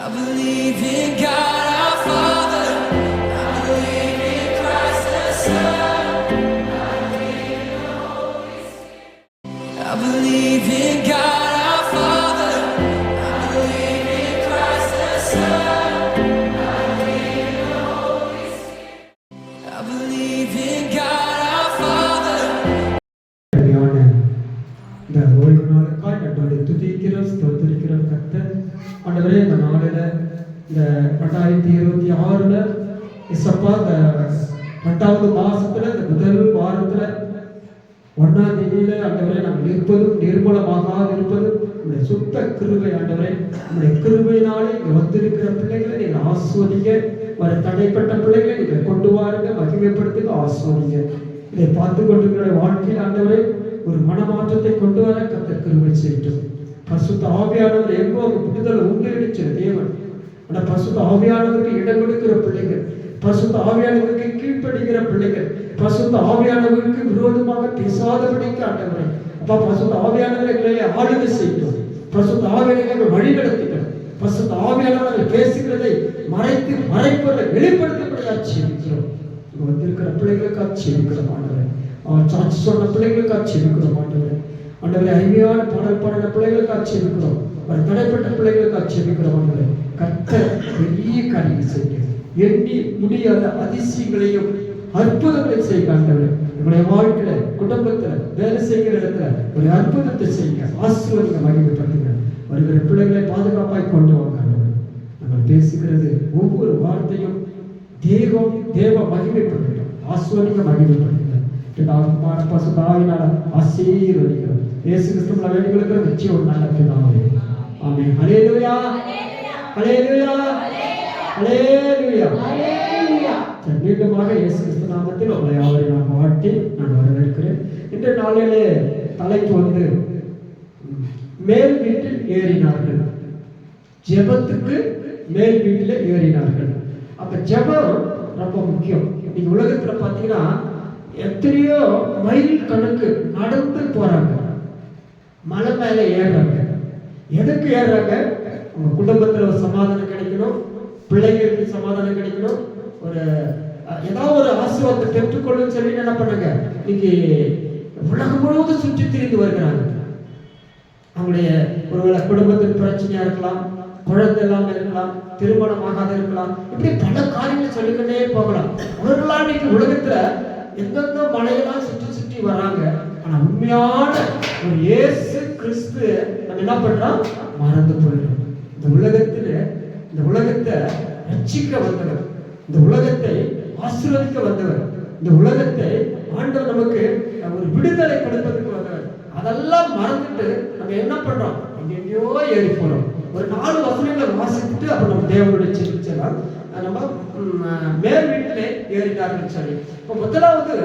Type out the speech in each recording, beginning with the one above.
I believe in God our Father. I believe in Christ the Son. I believe in the Holy Spirit. I believe in God our Father. I believe in Christ the Son. I believe in the Holy Spirit. I believe in God our Father. இந்த ஓய்வு நாளுக்காய் நம்முடைய துதிக்கிறோம், ஸ்தோத்திரிக்கிறோம் கர்த்தர். ஆண்டவரே, இந்த நாளில் இந்த 2026 இசப்பா இந்த 2வது மாசத்துல இந்த முதல் வாரத்துல 1ஆம் தேதியில ஆண்டவரே நாங்கள் இருப்பதும் நிர்மூலமாக இருப்பதும் உங்களுடைய சுத்த கிருபை. ஆண்டவரே, உங்களுடைய கிருபையினாலே இங்கே வந்திருக்கிற பிள்ளைகளை நீங்கள் ஆஸ்வதிங்க. வர தடைப்பட்ட பிள்ளைகளை நீங்கள் கொண்டு வாருங்க, மகிமைப்படுத்துங்க, ஆஸ்வதிங்க. இதை பார்த்து கொண்டிருக்கிற வாழ்க்கையில் ஆண்டவரே ஒரு மனமாற்றத்தை கொண்டு வர கர்த்தர் கிருபை செய்யட்டும். பரிசுத்த ஆவியானவர் எங்கோ அங்கு விடுதலை உண்டு தேவன். ஆனால் பரிசுத்த ஆவியானவருக்கு இடம் கொடுக்கிற பிள்ளைகள், பரிசுத்த ஆவியானவருக்கு கீழ்ப்படுகிற பிள்ளைகள், பரிசுத்த ஆவியானவருக்கு விரோதமாக பேசாதபடிக்கு ஆண்டவரை அப்பா பரிசுத்த ஆவியானவர்களை ஆளுகை செய்யட்டும். பரிசுத்த ஆவியானவர்கள் வழி நடத்திட்டோம். பரிசுத்த ஆவியானவர்கள் பேசுகிறதை மறைப்பதை வெளிப்படுத்தப்படியா செய்கிறோம். வந்திருக்கிற பிள்ளைகளுக்கு ஆட்சியிருக்கிற ஆண்டவரை சாட்சி சொன்ன பிள்ளைகளுக்கு ஆட்சியிருக்கிற ஆண்டவரை ஆண்டவரை அருமையான பாடின பிள்ளைகளுக்கு ஆட்சியிருக்கிறோம். தடைப்பட்ட பிள்ளைகளுக்கு ஆட்சியிருக்கிற ஆண்டவரை கர்த்தர் பெரிய காரியம் செய்ய எண்ணி முடியாத அதிசயங்களையும் அற்புதங்களை செய்ய ஆண்டவரை நம்முடைய வாழ்க்கையில குடும்பத்துல வேலை செய்கிற இடத்துல ஒரு அற்புதத்தை செய்ய ஆசீர்வாதத்தை மகிமைப்படுத்துங்க. வருகிற பிள்ளைகளை பாதுகாப்பாய் கொண்டு வாங்க. நம்ம பேசுகிறது ஒவ்வொரு வார்த்தையும் தேவ மகிமைப்படுத்தட்டும், ஆசீர்வாதத்தை மகிமைப்படுத்துங்க. பசுதாவினால ஆசீர்வதிக்கிறோம். இயேசு கிறிஸ்துவின் வேண்டிகளுக்கு நிச்சயம் ஒரு நல்ல பிதாவே. ஆமென். ஹல்லேலூயா, ஹல்லேலூயா, ஹல்லேலூயா, ஹல்லேலூயா. மீண்டுமாக இயேசு கிறிஸ்து நாமத்தில் உங்களை யாவரையும் நான் வாழ்த்தி நான் வரவேற்கிறேன். இன்றைய நாளிலே தலைப்பு மேல் வீட்டில் ஏறினார்கள். ஜெபத்துக்கு மேல் வீட்டில் ஏறினார்கள். அப்ப ஜெபம் ரொம்ப முக்கியம். இன்னைக்கு உலகத்துல பாத்தீங்கன்னா எத்தனையோ மைல் கணக்கு நடந்து போறாங்க, மலை மேல ஏறுறாங்க. எதுக்கு ஏறுறாங்க? உங்க குடும்பத்துல ஒரு சமாதானம் கிடைக்கணும், பிள்ளைங்களுக்கு சமாதானம் கிடைக்கணும், ஒரு ஏதாவது ஒரு ஆசீர்வாதத்தை பெற்றுக்கொள்ளும் சொல்லி என்ன பண்ணுங்க, இன்னைக்கு உலகம் முழுவதும் சுற்றி திரிந்து வருகிறாங்க. அவங்களுடைய ஒருவேளை குடும்பத்தின் பிரச்சனையா இருக்கலாம், குழந்தை இல்லாம இருக்கலாம், திருமணமாகாத இருக்கலாம், இப்படி பல காரியங்களை சொல்லிக்கிட்டே போகலாம். அவர்களாம் இன்னைக்கு உலகத்துல எந்தெந்த மலையெல்லாம் சுற்றி வராங்க. ஆனா உண்மையான ஒரு இயேசு கிறிஸ்து நம்ம என்ன பண்றோம்? மறந்து போயிடும். இந்த உலகத்தை ரட்சிக்க வந்தவர், இந்த உலகத்தை ஆசீர்வதிக்க வந்தவர், இந்த உலகத்தை ஆண்டவர் நமக்கு ஒரு விடுதலை கொடுப்பதற்கு வந்தவர். அதெல்லாம் மறந்துட்டு நம்ம என்ன பண்றோம்? எங்கெங்கயோ ஏறி போறோம். ஒரு 4 வசனங்களை வாசித்துட்டு அப்புறம் நம்ம தேவனுடைய செல்லாம் நம்ம மேல் வீட்டிலே ஏறினார்கள் சொல்லி. இப்போ முதலாவது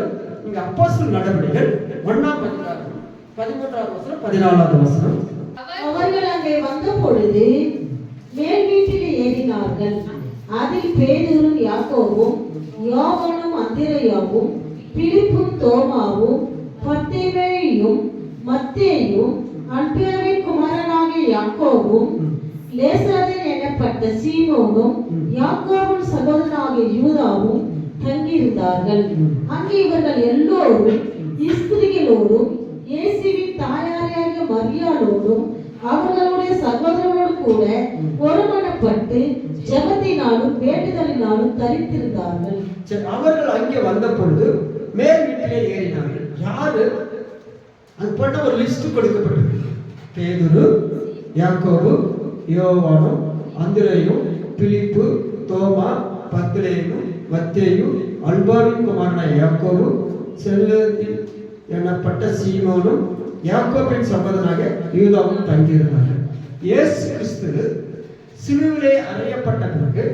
நீங்க அப்போஸ்தலர் நடவடிக்கைகள் 1ஆம் அதிகாரம் 13ஆவது வசனம் 14ஆவது வசனம். அவர்கள் அங்கே வந்த பொழுது மேல் வீட்டிலே ஏறினார்கள். அதில் பேதுரும் யாக்கோபும் யோவானும் அந்திரேயாவும் பிலிப்பும் தோமாவும் பர்தேமேயும் மத்தேயும் அல்பியாவின் குமாரனாகிய யாக்கோபும் லேசாதன் எனப்பட்ட சீமோனும் யாக்கோபின் சகோதரனாகிய யூதாவும் தங்கியிருந்தார்கள். அங்கே இவர்கள் எல்லோரும் ஸ்திரீகளோடும் இயேசுவின் தாயாராகிய மரியாளோடும் அவர்களுடைய சகோதரர்களோடு கூட ஒருமனப்பட்டு ஜெபத்தினாலும் வேண்டுதலினாலும் தரித்திருந்தார்கள். அவர்கள் அங்கே வந்த பொழுது மேல் வீட்டிலே ஏறினார்கள். யாரு? அது பண்ண ஒரு லிஸ்ட் கொடுக்கப்பட்டது. பேதுரு, யாக்கோபு, யோவானு, அந்திரேயும், பிலிப்பு, தோமா, பர்தலேமு, மத்தேயு, அல்பாவின் குமாரனான யாக்கோபு, செல்வதி எனப்பட்ட சீமோனும் யாக்கோபின் சகோதரனாக யூதாவும் தங்கியிருந்தார்கள். இயேசு கிறிஸ்து சிலுவிலே அறையப்பட்ட பிறகு,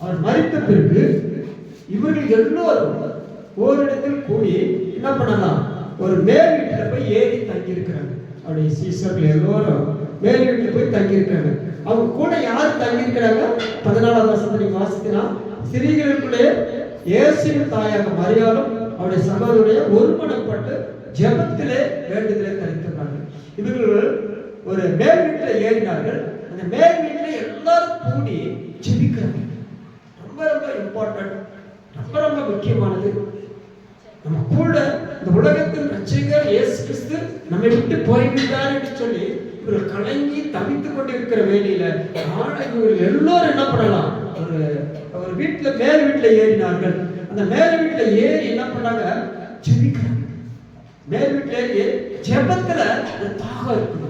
அவர் மரித்த பிறகு இவர்கள் எல்லோரும் ஓரிடத்தில் கூடி என்ன பண்ணலாம்? ஒரு மேல் வீட்டில் போய் ஏறி தங்கியிருக்கிறாங்க. அவருடைய சீசர்கள் எல்லோரும் மேல் வீட்டில் போய் தங்கியிருக்கிறாங்க. அவங்க கூட யார் தங்கியிருக்கிறாங்க? 14ஆவது வசனத்தை நீங்க வாசித்தீங்கன்னா, ஸ்திரீகளுக்குள்ளே இயேசுவின் தாயாக மரியாளும் அவருடைய சகோதரருடைய ஒருமனப்பட்டு ஜெபத்திலே வேண்டுதலை தரித்திருந்தார்கள். இவர்கள் ஒரு மேல் வீட்டில் ஏறினார்கள். அந்த மேல் வீட்டில் எல்லாரும் கூடி இம்பார்ட்டன்ட், ரொம்ப ரொம்ப முக்கியமானது. நம்ம கூட இந்த உலகத்தின் ரட்சகர் இயேசு கிறிஸ்து நம்மை விட்டு போய்விட்டார் என்று சொல்லி இவர்கள் கலங்கி தவித்துக் கொண்டிருக்கிற வேளையில இவர்கள் எல்லோரும் என்ன பண்ணலாம், ஒரு வீட்டுல மேல் வீட்டுல ஏறினார்கள். அந்த மேல் வீட்டுல ஏறி என்ன பண்ணாங்க, ஜெபிக்கிறாங்க. மேல் வீட்டுல ஏறி ஜெபத்துல ஒரு தாகம் இருக்குது.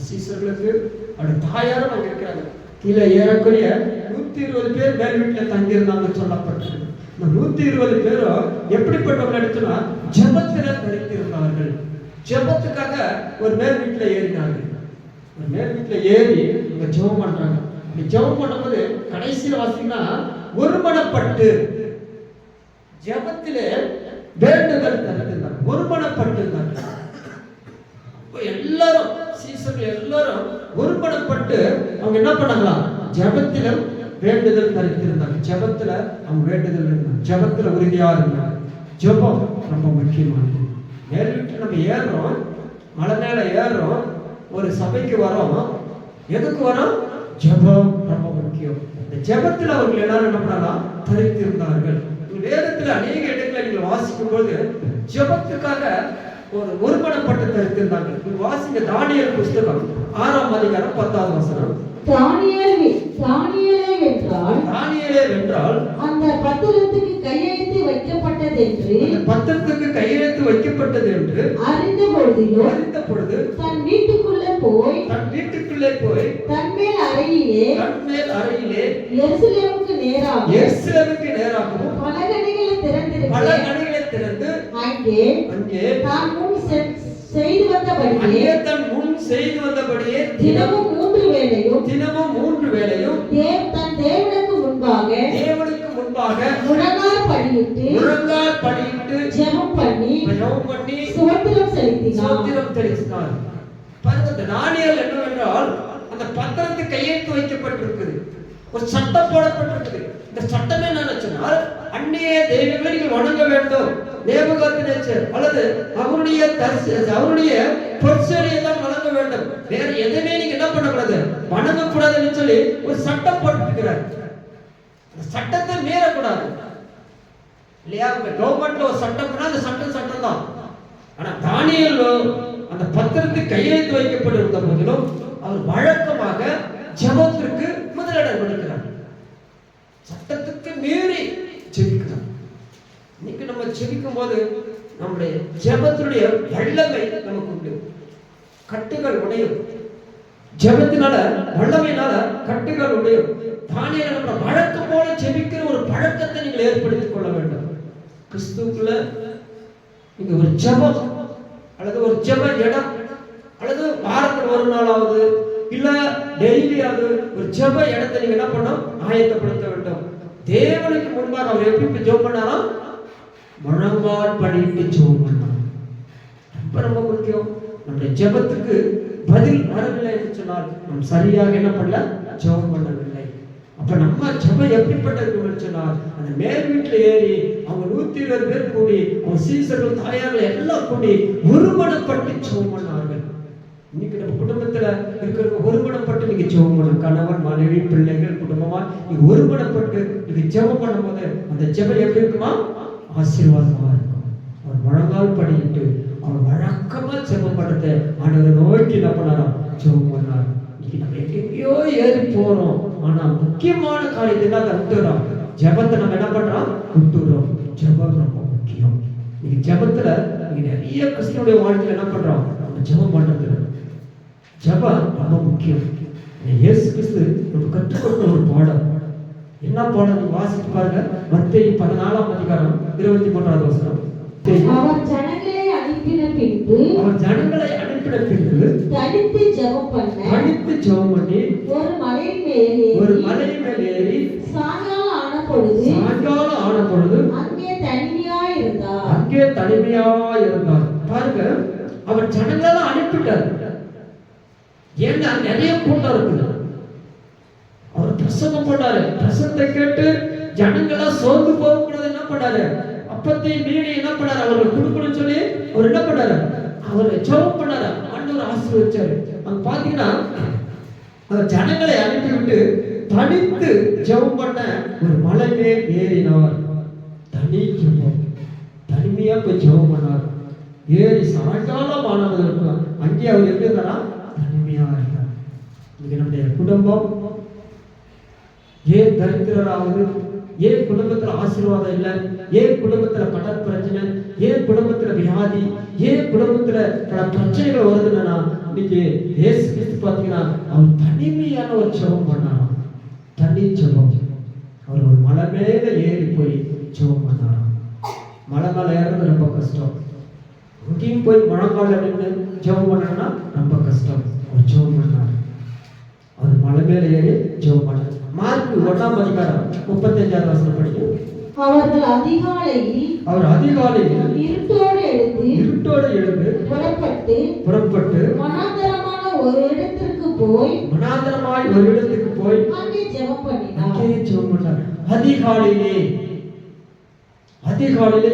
சீசர்களுக்கு அவருடைய தாயாரும் அங்க இருக்கிறாங்க. கீழே ஏறக்குறைய 120 பேர் மேல் வீட்டுல தங்கியிருந்தாங்க சொல்லப்பட்டது. இந்த 120 பேரும் எப்படிப்பட்டவர்கள் எடுத்துனா ஜெபத்துல தரித்திருந்தார்கள். ஜெபத்துக்காக ஒரு மேல் வீட்டுல ஏறினார்கள். ஒரு மேல் வீட்டுல ஏறி இங்க ஜெபம் பண்றாங்க. இந்த ஜெபம் பண்ணும்போது கடைசியில் வாசிங்கன்னா ஒருமனப்பட்டு ஜெபத்திலே வேண்டுதல் தரித்திருந்தாங்க, ஒருமனப்பட்டு இருந்தாங்க. எல்லாரும் சீசர்கள் எல்லாரும் ஒருமனப்பட்டு அவங்க என்ன பண்ணாங்களா, ஜெபத்திலும் வேண்டுதல் தரித்திருந்தாங்க. ஜெபத்துல அவங்க வேண்டுதல் இருந்தாங்க, ஜெபத்துல உறுதியா இருந்தாங்க. ஜெபம் ரொம்ப முக்கியமானது. மேல் வீட்டுல நம்ம ஏறுறோம், மலை மேல ஏறுறோம், ஒரு சபைக்கு வரோம். எதுக்கு வரோம்? ஜெபம் ரொம்ப முக்கியம். இந்த ஜெபத்துல அவர்கள் எல்லாரும் என்ன பண்ணலாம், தரித்திருந்தார்கள். வேதத்துல அநேக இடங்களை நீங்கள் வாசிக்கும் போது ஜெபத்துக்காக ஒருமனப்பட்டு தரித்திருந்தார்கள். வாசிங்க தானியேல் புஸ்தகம் 6ஆம் அதிகாரம் 10வது வசனம். தானியேலே வென்றால் அந்த பத்திரத்துக்கு கையெழுத்து வைக்கப்பட்டது என்று அறிந்த பொழுது தன் வீட்டுக்குள்ளே போய் தன் மேல் அறையிலே எருசலேமுக்கு நேராகவும் பலகணிகளை திறந்து அங்கே தான் முன் செய்து வந்தபடியே தினமும் மூன்று வேளையும் தன் தேவனுக்கு முன்பாக முழங்கால் படியிட்டு ஜெபம் பண்ணி ஸ்தோத்திரம் செலுத்தினார். பாருங்க, தானியேல் என்னவென்றால் அந்த பத்திரத்துக்கு கையெழுத்து வைக்கப்பட்டிருக்குது, ஒரு சட்டம் போடப்பட்டிருக்குது. இந்த சட்டமே என்ன சொன்னால், அந்நிய தெய்வங்களை நீங்கள் வணங்க வேண்டும், நேபுகாத்நேச்சர் அல்லது அவருடைய பொற்செடியை தான் வணங்க வேண்டும், வேற எதுவுமே நீங்க என்ன பண்ணக்கூடாது, வணங்கக்கூடாதுன்னு சொல்லி ஒரு சட்டம் போட்டுக்கிறார். அந்த சட்டத்தை மீறக்கூடாது இல்லையா? கவர்மெண்ட்ல ஒரு சட்டம் பண்ணா அந்த சட்டம் தான். ஆனா தானியேல் அந்த பத்திரத்துக்கு கையெழுத்து வைக்கப்பட்டிருந்த போதிலும் அவர் வழக்கமாக ஜெபத்திற்கு முதலிடம் கொடுக்கிறார். சட்டத்துக்கு மீறி ஜெபிக்கிறார். இன்னைக்கு நம்ம ஜெபிக்கும் போது நம்முடைய ஜெபத்தினுடைய வல்லமை நமக்கு உண்டு. கட்டுகள் உடையும், ஜெபத்தினால வல்லமையினால கட்டுகள் உடையும். தானியேல் நம்ம வழக்கம் போல ஜெபிக்கிற ஒரு பழக்கத்தை நீங்கள் ஏற்படுத்திக் கொள்ள வேண்டும். கிறிஸ்துவுக்குள்ள இங்க ஒரு ஜெபம் அல்லது ஒரு ஜெப இடம் அல்லது வாரத்தில் ஒரு நாளாவது இல்ல டெய்லியாவது ஒரு ஜெப இடத்தை நீங்க என்ன பண்ணணும், ஆயத்தப்படுத்த வேண்டும். தேவனுக்கு முன்பாக அவர் எப்படி ஜெபம் பண்ணாலும் முழங்கால் படிட்டு ஜெபம் பண்ணார். ரொம்ப முக்கியம். நம்முடைய ஜெபத்துக்கு பதில் வரவில்லை என்று சொன்னால் நாம் சரியாக என்ன பண்ணல, ஜெபம் பண்ணவில்லை. அப்ப நம்ம ஜெபம் எப்படிப்பட்டது சொன்னால், அந்த மேல் வீட்டுல ஏறி அவங்க 120 பேர் கூடி, அவங்க சீசர்கள் தாயார்கள் எல்லாம் கூடி ஒருமனப்பட்டு ஜெபம் பண்ணார்கள். இன்னைக்கு நம்ம குடும்பத்துல இருக்கிற ஒருமனப்பட்டு நீங்க ஜெபம் பண்ணணும். கணவன் மனைவி பிள்ளைகள் குடும்பமா நீங்க ஒருமனப்பட்டு நீங்க ஜெபம் பண்ணும் போது அந்த ஜெபம் எப்படி இருக்குமா, ஆசீர்வாதமா இருக்கும். அவர் முழங்கால் படிட்டு அவர் வழக்கமா ஜெபம் பண்றத ஆண்டவரை நோக்கி என்ன பண்ணாராம், ஜெபம் பண்ணார். இன்னைக்கு நம்ம எங்கேயோ ஏறி போறோம், ஆனா முக்கியமான காரியத்தை தான் விட்டுறோம். ஜெபத்தை நம்ம என்ன பண்றோம், விட்டுறோம். ஜெபம் ரொம்ப முக்கியம். நீங்க ஜெபத்துல நீங்க நிறைய கிறிஸ்துவோட வாழ்க்கையில என்ன பண்றோம், நம்ம ஜெபம் பண்றது. ஜெபம் ரொம்ப முக்கியம். இயேசு கிறிஸ்து நம்ம கற்றுக் கொடுத்த ஒரு பாடம். என்ன பாடம் நீங்க வாசித்து பாருங்க. மத்தேயு 14ஆம் அதிகாரம் 23வது வசனம். அவர் ஜனங்களை அனுப்பின பின்பு தனித்து ஜெபம் பண்ணி ஒரு மலையின் மேல் ஏறி சாயங்காலம் ஆன பொழுது அங்கே தனிமையா இருந்தார். பாருங்க, அவர் ஜனங்களை அனுப்பிட்டார். ஏன்னா நிறைய கூட்டம் இருக்குது. அவர் பிரசங்கம் பண்ணாரு. பிரசங்கத்தை கேட்டு ஜனங்களா சோர்ந்து போகக்கூடாது என்ன பண்ணாரு, அப்பத்தை மீறி என்ன பண்ணாரு, அவர்கள் கொடுக்கணும்னு சொல்லி அவர் என்ன பண்ணாரு, அவர் ஜெபம் பண்ணாரு. ஆண்டவர் ஆசீர்வதிச்சாரு. அங்க பாத்தீங்கன்னா அவர் ஜனங்களை அனுப்பிவிட்டு தனித்து ஜெபம் பண்ண ஒரு மலை மேல் ஏறினார். தனி ஜெபம், தனிமையா போய் ஜெபம் பண்ணார். ஏறி சாயங்காலம் ஆனது இருக்கும். அங்கே அவர் எப்படி இருந்தாரா? தனிமையா இருந்தார். இன்னைக்கு நம்முடைய குடும்பம் ஏன் தரித்திரராகுது? ஏன் குடும்பத்துல ஆசீர்வாதம் இல்லை? ஏன் குடும்பத்துல கடன் பிரச்சனை? ஏன் குடும்பத்துல வியாதி? ஏன் குடும்பத்துல பல பிரச்சனைகள் வருதுன்னா, இன்னைக்கு இயேசு கிறிஸ்து பாத்தீங்கன்னா அவர் தனிமையான ஒரு ஜெபம் பண்ணாராம். தனி ஜெபம். அவர் ஒரு மலை மேல ஏறி போய் ஜெபம் பண்ணாராம். மலை மேல ஏறது ரொம்ப கஷ்டம். அங்கேயும் போய் மழைக்கால நின்று ஜெபம் பண்ணணும்னா ரொம்ப கஷ்டம். அவர் ஜெபம் பண்ணார். அவர் மலை மேல ஏறி ஜெபம் பண்ணார். மார்க் 1ஆம் அதிகாரம் 35ஆவது வசனம் படிக்கும். அவர் அதிகாலையில் இருட்டோடு எழுந்து புறப்பட்டு வனாந்தரமாய் ஒரு இடத்திற்கு போய் அங்கே ஜெபம் பண்ணினார். அதிகாலையிலே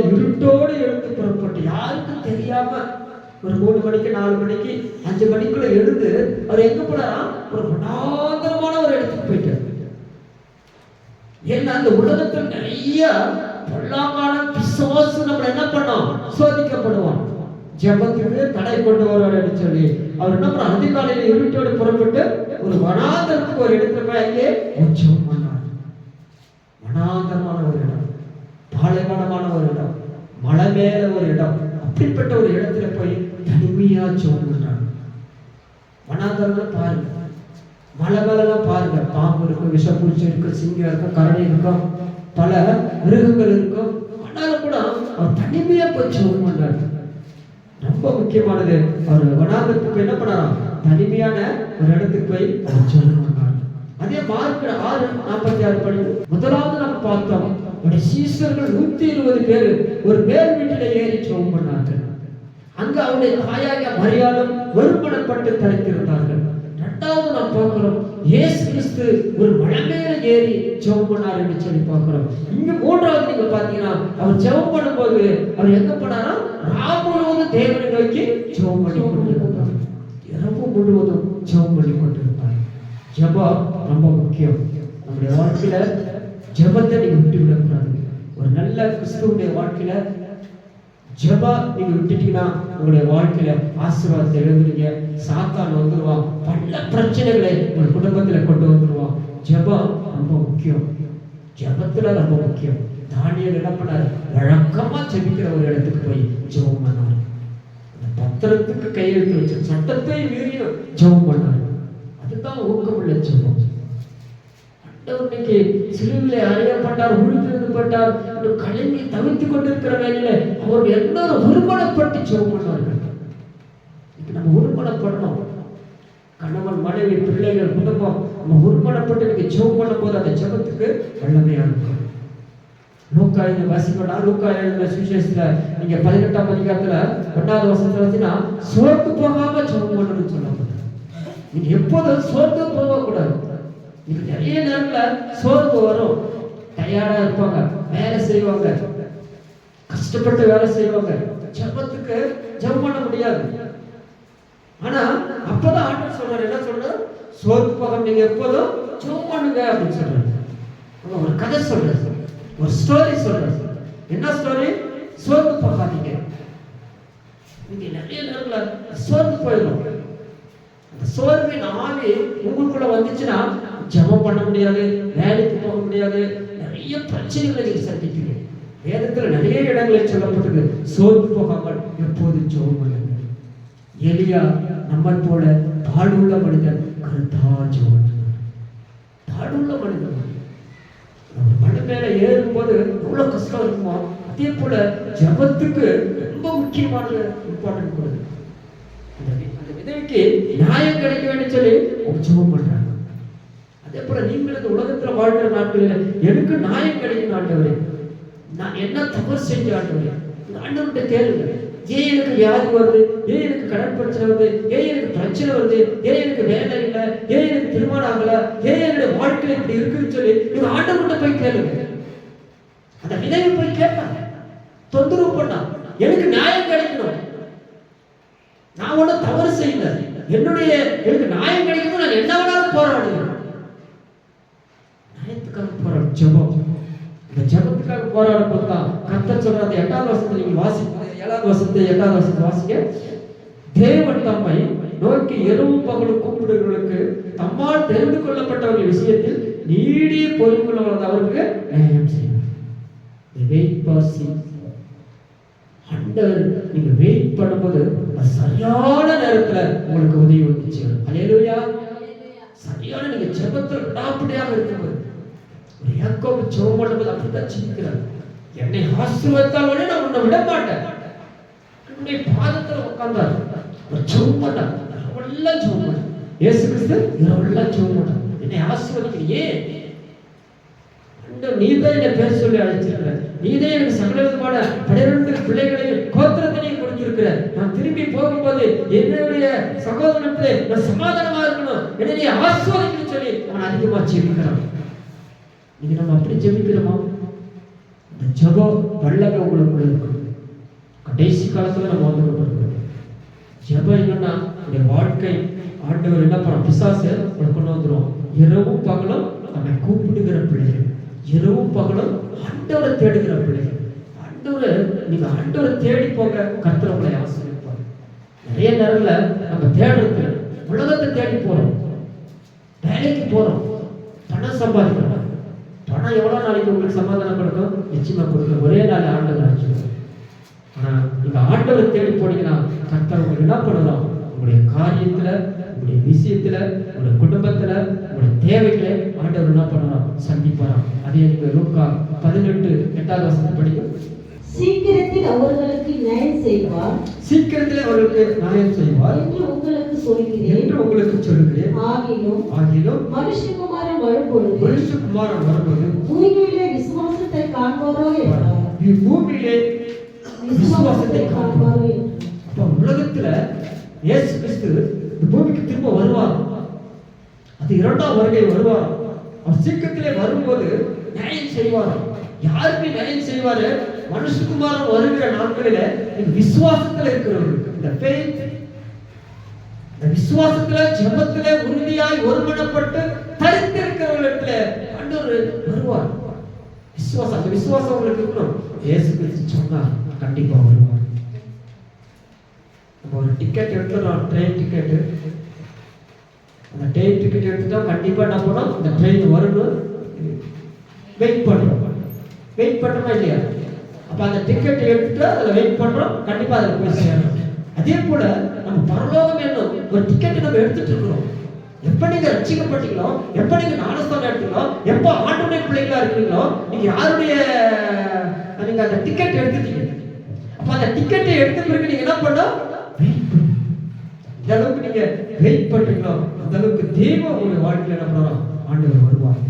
இருட்டோடு எழுந்து புறப்பட்டு, யாருக்கும் தெரியாம ஒரு 3 மணிக்கு 4 மணிக்கு 5 மணிக்குள்ள எழுந்து அவர் எங்க போனாரா? ஒரு வனாந்தரமான ஒரு இடத்துக்கு போயிட்டார். ஏன்னா அந்த உலகத்தில் நிறைய பொல்லாங்கான பிசாசு நம்ம என்ன பண்ணோம்? சோதிக்கப்படுவான். ஜெபத்துக்கு தடை கொண்டு வருவார் சொல்லி அவர் என்ன பண்ண? அதிகாலையில இருட்டோடு புறப்பட்டு ஒரு வனாந்தரத்துக்கு ஒரு இடத்துல போய் அங்கே ஜெபம் பண்ணார். வனாந்தரமான ஒரு இடம், பாலைவனமான ஒரு இடம், மலை மேல ஒரு இடம், அப்படிப்பட்ட ஒரு இடத்துல போய் தனிமையா ஜெபம் பண்றாங்க. வனாந்தரம் பாருங்க, மலை மேலாம் பாருங்க, பாம்பு இருக்கும், விஷப்பூச்சி இருக்கும், சிங்கம் இருக்கும், கரடி இருக்கும், பல மிருகங்கள் இருக்கும். ஆனாலும் கூட அவர் தனிமையா போய் ஜெபம் பண்றாரு. ரொம்ப முக்கியமானது, அவர் வனாந்தரத்துக்கு என்ன பண்ணாராம்? தனிமையான ஒரு இடத்துக்கு போய் அவர் ஜெபம் பண்றாரு. அதே மார்க் 6:46 படி முதலாவது நம்ம பார்த்தோம், அவருடைய சீஷர்கள் 120 பேர் ஒரு மேல் வீட்டில ஏறி ஜெபம் பண்ணார்கள். அங்க அவருடைய தாயாக மரியாளும் ஒருமனப்பட்டு தரித்திருந்தார்கள். இரண்டாவது நாம் பார்க்கிறோம், இயேசு கிறிஸ்து ஒரு மலை மேல ஏறி ஜெபம் பண்ணார் என்று சொல்லி பார்க்கிறோம். இங்க மூன்றாவது நீங்க பாத்தீங்கன்னா, அவர் ஜெபம் பண்ணும்போது அவர் எங்க பண்ணாரா? ராவு முழுவதும் தேவனை நோக்கி ஜெபம் பண்ணி கொண்டிருந்தார். இரவு முழுவதும் ஜெபம் பண்ணி கொண்டிருந்தார். ஜெபம் ரொம்ப முக்கியம். நம்முடைய வாழ்க்கையில ஜெபத்தை நீங்க விட்டு விடக்கூடாது. ஒரு நல்ல கிறிஸ்துவுடைய வாழ்க்கையில ஜெபா நீங்க விட்டுட்டீங்கன்னா உங்களுடைய வாழ்க்கையில ஆசீர்வாதத்தை எழுதுறீங்க. சாத்தான் வந்துருவான், பல பிரச்சனைகளை உங்க குடும்பத்துல கொண்டு வந்துருவான். ஜெபம் ரொம்ப முக்கியம். ஜெபத்துல ரொம்ப முக்கியம். தானியேல் என்ன பண்ணாரு? வழக்கமா ஜெபிக்கிற ஒரு இடத்துக்கு போய் ஜெபம் பண்ணாரு. அந்த பத்திரத்துக்கு கையெழுத்து வச்சு சட்டத்தை மீறியும் ஜெபம் பண்ணாரு. அதுதான் ஊக்கமுள்ள ஜெபம். இன்னைக்கு சிலுவிலே அறையப்பட்டார், உழுப்பட்டார், கலங்கி தவித்துக் கொண்டிருக்கிற வேலையில அவர் எல்லாரும் ஒருமனப்பட்டு ஜெபம் பண்ணார்கள். நம்ம ஒருமனப்படணும். கணவன், மனைவி, பிள்ளைகள், குடும்பம் நம்ம ஒருமனப்பட்டு இன்னைக்கு ஜெபம் பண்ணும் போது அந்த ஜெபத்துக்கு வல்லமையா இருக்கும். லூக்கா வாசிக்கணும்னா, லூக்கா எழுதின சுவிசேஷத்துல நீங்க 18ஆம் அதிகாரத்துல 1வது வசனத்துல வச்சுன்னா, சோர்ந்து போகாம ஜெபம் பண்ணணும்னு சொல்லப்பட்டது. நீங்க எப்போதும் சோர்ந்து போகக்கூடாது. நிறைய நேரத்துல சோர்வு வரும், டயர்டா இருப்பாங்க, வேலை செய்வாங்க, கஷ்டப்பட்டு வேலை செய்வாங்க, ஜெபத்துக்கு ஜெபம் பண்ண முடியாது. ஆனா அப்பதான் ஆண்டவர் சொல்றாரு, என்ன சொல்றாரு? சோர்வு போகாம நீங்க எப்போதும் ஜெபம் பண்ணுங்க அப்படின்னு சொல்றாரு. ஒரு கதை சொல்றாரு, ஒரு ஸ்டோரி சொல்றாரு. என்ன ஸ்டோரி? சோர்வு போகாதீங்க. நீங்க நிறைய நேரத்துல சோர்வு போயிடும். சோர்வின் ஆவி உங்களுக்குள்ள வந்துச்சுன்னா ஜெபம் பண்ண முடியாது, வேலைக்கு போக முடியாது, நிறைய பிரச்சனைகளை நீங்க சந்திப்பீங்க. வேதத்துல நிறைய இடங்களில் சொல்லப்பட்டது, சோர்வு போகாமல் எப்போது ஜெபம் பண்ணுங்க. எலியா நம்ம போல தாழ்வுள்ள மனிதன், கருத்தா ஜெபம் பண்ணார். தாழ்வுள்ள மனிதன் மலை மேல ஏறும்போது எவ்வளவு கஷ்டம் இருக்குமோ, அதே போல ஜெபத்துக்கு ரொம்ப முக்கியமான இம்பார்ட்டன்ட் கொடுது. அந்த விதவைக்கு நியாயம் கிடைக்க வேண்டும் சொல்லி ஜெபம் பண்றாங்க. அதே போல நீங்கள் இந்த உலகத்துல வாழ்கிற நாட்களில் எனக்கு நியாயம் கிடைக்கும் ஆண்டவரே, நான் என்ன தவறு செஞ்ச ஆண்டவரே, ஆண்டவர்கிட்ட கேளுங்க. ஏன் எனக்கு வியாதி வருது? ஏன் எனக்கு கடன் பிரச்சனை வருது? ஏன் எனக்கு பிரச்சனை வருது? ஏன் எனக்கு வேலை இல்லை? ஏன் எனக்கு திருமணம் ஆகல? ஏன் என்னுடைய வாழ்க்கை இப்படி இருக்குன்னு சொல்லி நீங்க ஆண்டவர்கிட்ட போய் கேளுங்க. அந்த விதவை போய் கேட்டான், தொந்தரவு பண்ணா, எனக்கு நியாயம் கிடைக்கணும், நான் ஒன்னும் தவறு செய்யல, எனக்கு நியாயம் கிடைக்கணும், நான் என்ன வேணாலும் போராடுவேன். ஜெபம். இந்த ஜெபத்துக்காக போராட போது தான் கர்த்தர் சொல்ற அந்த 8வது வசனத்தை நீங்க வாசிங்க. 7வது வசனத்தை 8வது வசனத்தை வாசிங்க. தேவன் தம்மை நோக்கி இரவும் பகலும் கூப்பிடுகிறவர்களுக்கு தம்மால் தெரிந்து கொள்ளப்பட்டவர்கள் விஷயத்தில் நீடிய பொறுப்புள்ளவர்கள் அவருக்கு நியாயம் செய்யும். நீங்க வெயிட் பண்ணும்போது சரியான நேரத்துல உங்களுக்கு உதவி வந்துச்சு. அல்லேலூயா. சரியான நீங்க ஜெபத்தில் விடாப்பிடியாக இருக்கும்போது ஒரு யாக்கோபு ஜெபம் பண்ணும்போது அப்படித்தான் சிந்திக்கிறார். என்னை ஆசீர்வதித்தால் உடனே நான் உன்னை விட மாட்டேன். உன்னை பாதத்துல உட்கார்ந்தார். ஒரு ஜெபம் பண்ணார். இரவெல்லாம் ஜெபம் பண்ணார். இயேசு கிறிஸ்து இரவெல்லாம் ஜெபம் பண்ணார். என்னை ஆசீர்வதிக்கிறீயே, நீதான் என்னை பேர் சொல்லி அழைச்சிருக்கிற, நீதான் எனக்கு சகல விதமான 12 பிள்ளைகளையும் கோத்திரத்தினையும் கொடுத்திருக்கிற. நான் திரும்பி போகும்போது என்னுடைய சகோதரத்திலே நான் சமாதானமா இருக்கணும், என்னை நீ ஆசீர்வதிக்கணும்னு சொல்லி அவன் அதிகமா ஜெபிக்கிறான். நீங்க நம்ம அப்படி ஜெபிக்கிறோமா? இந்த ஜெபம் வல்லமை உங்களுக்குள்ள இருக்கும். கடைசி காலத்துல நம்ம வந்து கொண்டிருக்கிறோம். ஜெபம் இல்லைன்னா உடைய வாழ்க்கை ஆண்டவர் என்ன பண்ண பிசாசு கொண்டு வந்துடும். இரவும் பகலும் நம்மை கூப்பிடுகிற பிள்ளைகள், இரவும் பகலும் ஆண்டவரை தேடுகிற பிள்ளைகள். ஆண்டவரை நீங்க ஆண்டவரை தேடி போக கர்த்தர் உங்களை ஆசீர்வதிப்பார். நிறைய நேரத்துல நம்ம தேடுறது உலகத்தை தேடி போறோம், வேலைக்கு போறோம், பணம் சம்பாதிக்கிறோம். பணம் எவ்வளவு நாளைக்கு உங்களுக்கு சமாதானம் கொடுக்கும்? நிச்சயமா கொடுக்கும். ஒரே நாள் ஆண்டவர் அனுப்பிச்சுடுவோம். ஆனா நீங்க ஆண்டவரை தேடி போனீங்கன்னா கர்த்தர் உங்களுக்கு என்ன பண்ணலாம்? உங்களுடைய காரியத்துல, உங்களுடைய விஷயத்துல, உங்களுடைய குடும்பத்துல, உங்களுடைய தேவைகளை ஆண்டவர் என்ன பண்ணலாம்? சந்திப்பாராம். அதே நீங்க லூக்கா 18 8வது வசனத்தை படிக்கும். சீக்கிரத்தில் அவர்களுக்கு நியாயம் செய்வார், சீக்கிரத்தில் அவர்களுக்கு நியாயம் செய்வார் என்று உங்களுக்கு சொல்கிறேன். ஆகிலும் மனுஷகுமாரன் வரும்போது பூமியிலே விசுவாசத்தை காண்பாரோ என்றார். பூமியிலே விசுவாசத்தை காண்பாரோ என்றார். அப்ப உலகத்துல இயேசு கிறிஸ்து இந்த பூமிக்கு திரும்ப வருவார். அது 2ஆம் வருகை வருவார். அவர் சீக்கிரத்திலே வரும்போது நியாயம் செய்வார். யாருக்கு நியாயம் செய்வாரு? மனுஷகுமாரன் வருகிற நாட்களில விசுவாசத்துல இருக்கிறவர்களுக்கு, இந்த faith, இந்த விசுவாசத்துல ஜெபத்துல உறுதியாய் ஒருமனப்பட்டு தரித்திருக்கிறவர்களிடத்துல ஆண்டவர் வருவார். விசுவாசம், அந்த விசுவாசம் உங்களுக்கு இருக்கணும். இயேசு கிறிஸ்து சொன்னார், கண்டிப்பா வருவார். நம்ம ஒரு டிக்கெட் எடுத்துறோம், ட்ரெயின் டிக்கெட். அந்த ட்ரெயின் டிக்கெட் எடுத்துட்டோம், கண்டிப்பா என்ன பண்ணோம்? இந்த ட்ரெயின் வரணும், வெயிட் பண்றோம். வெயிட் பண்றோமா இல்லையா? அப்ப அந்த டிக்கெட் எடுத்துட்டு அதுல வெயிட் பண்றோம், கண்டிப்பா அதுல போய் சேரணும். அதே போல நம்ம பரலோகம் என்னும் ஒரு டிக்கெட் நம்ம எடுத்துட்டு இருக்கிறோம். எப்ப நீங்க ரட்சிக்கப்பட்டீங்களோ, எப்ப நீங்க ஞானஸ்தானம் எடுத்தீங்களோ, எப்ப ஆண்டவருடைய பிள்ளைகளா இருக்கீங்களோ, நீங்க யாருடைய நீங்க அந்த டிக்கெட் எடுத்துட்டீங்க. அப்ப அந்த டிக்கெட்டை எடுத்த பிறகு நீங்க என்ன பண்ணணும்? வெயிட் பண்ணணும். இந்த அளவுக்கு நீங்க வெயிட் பண்றீங்களோ அந்த அளவுக்கு தெய்வம் உங்களுடைய வாழ்க்கையில என்ன பண்ணணும்? ஆண்டவர் வருவார்.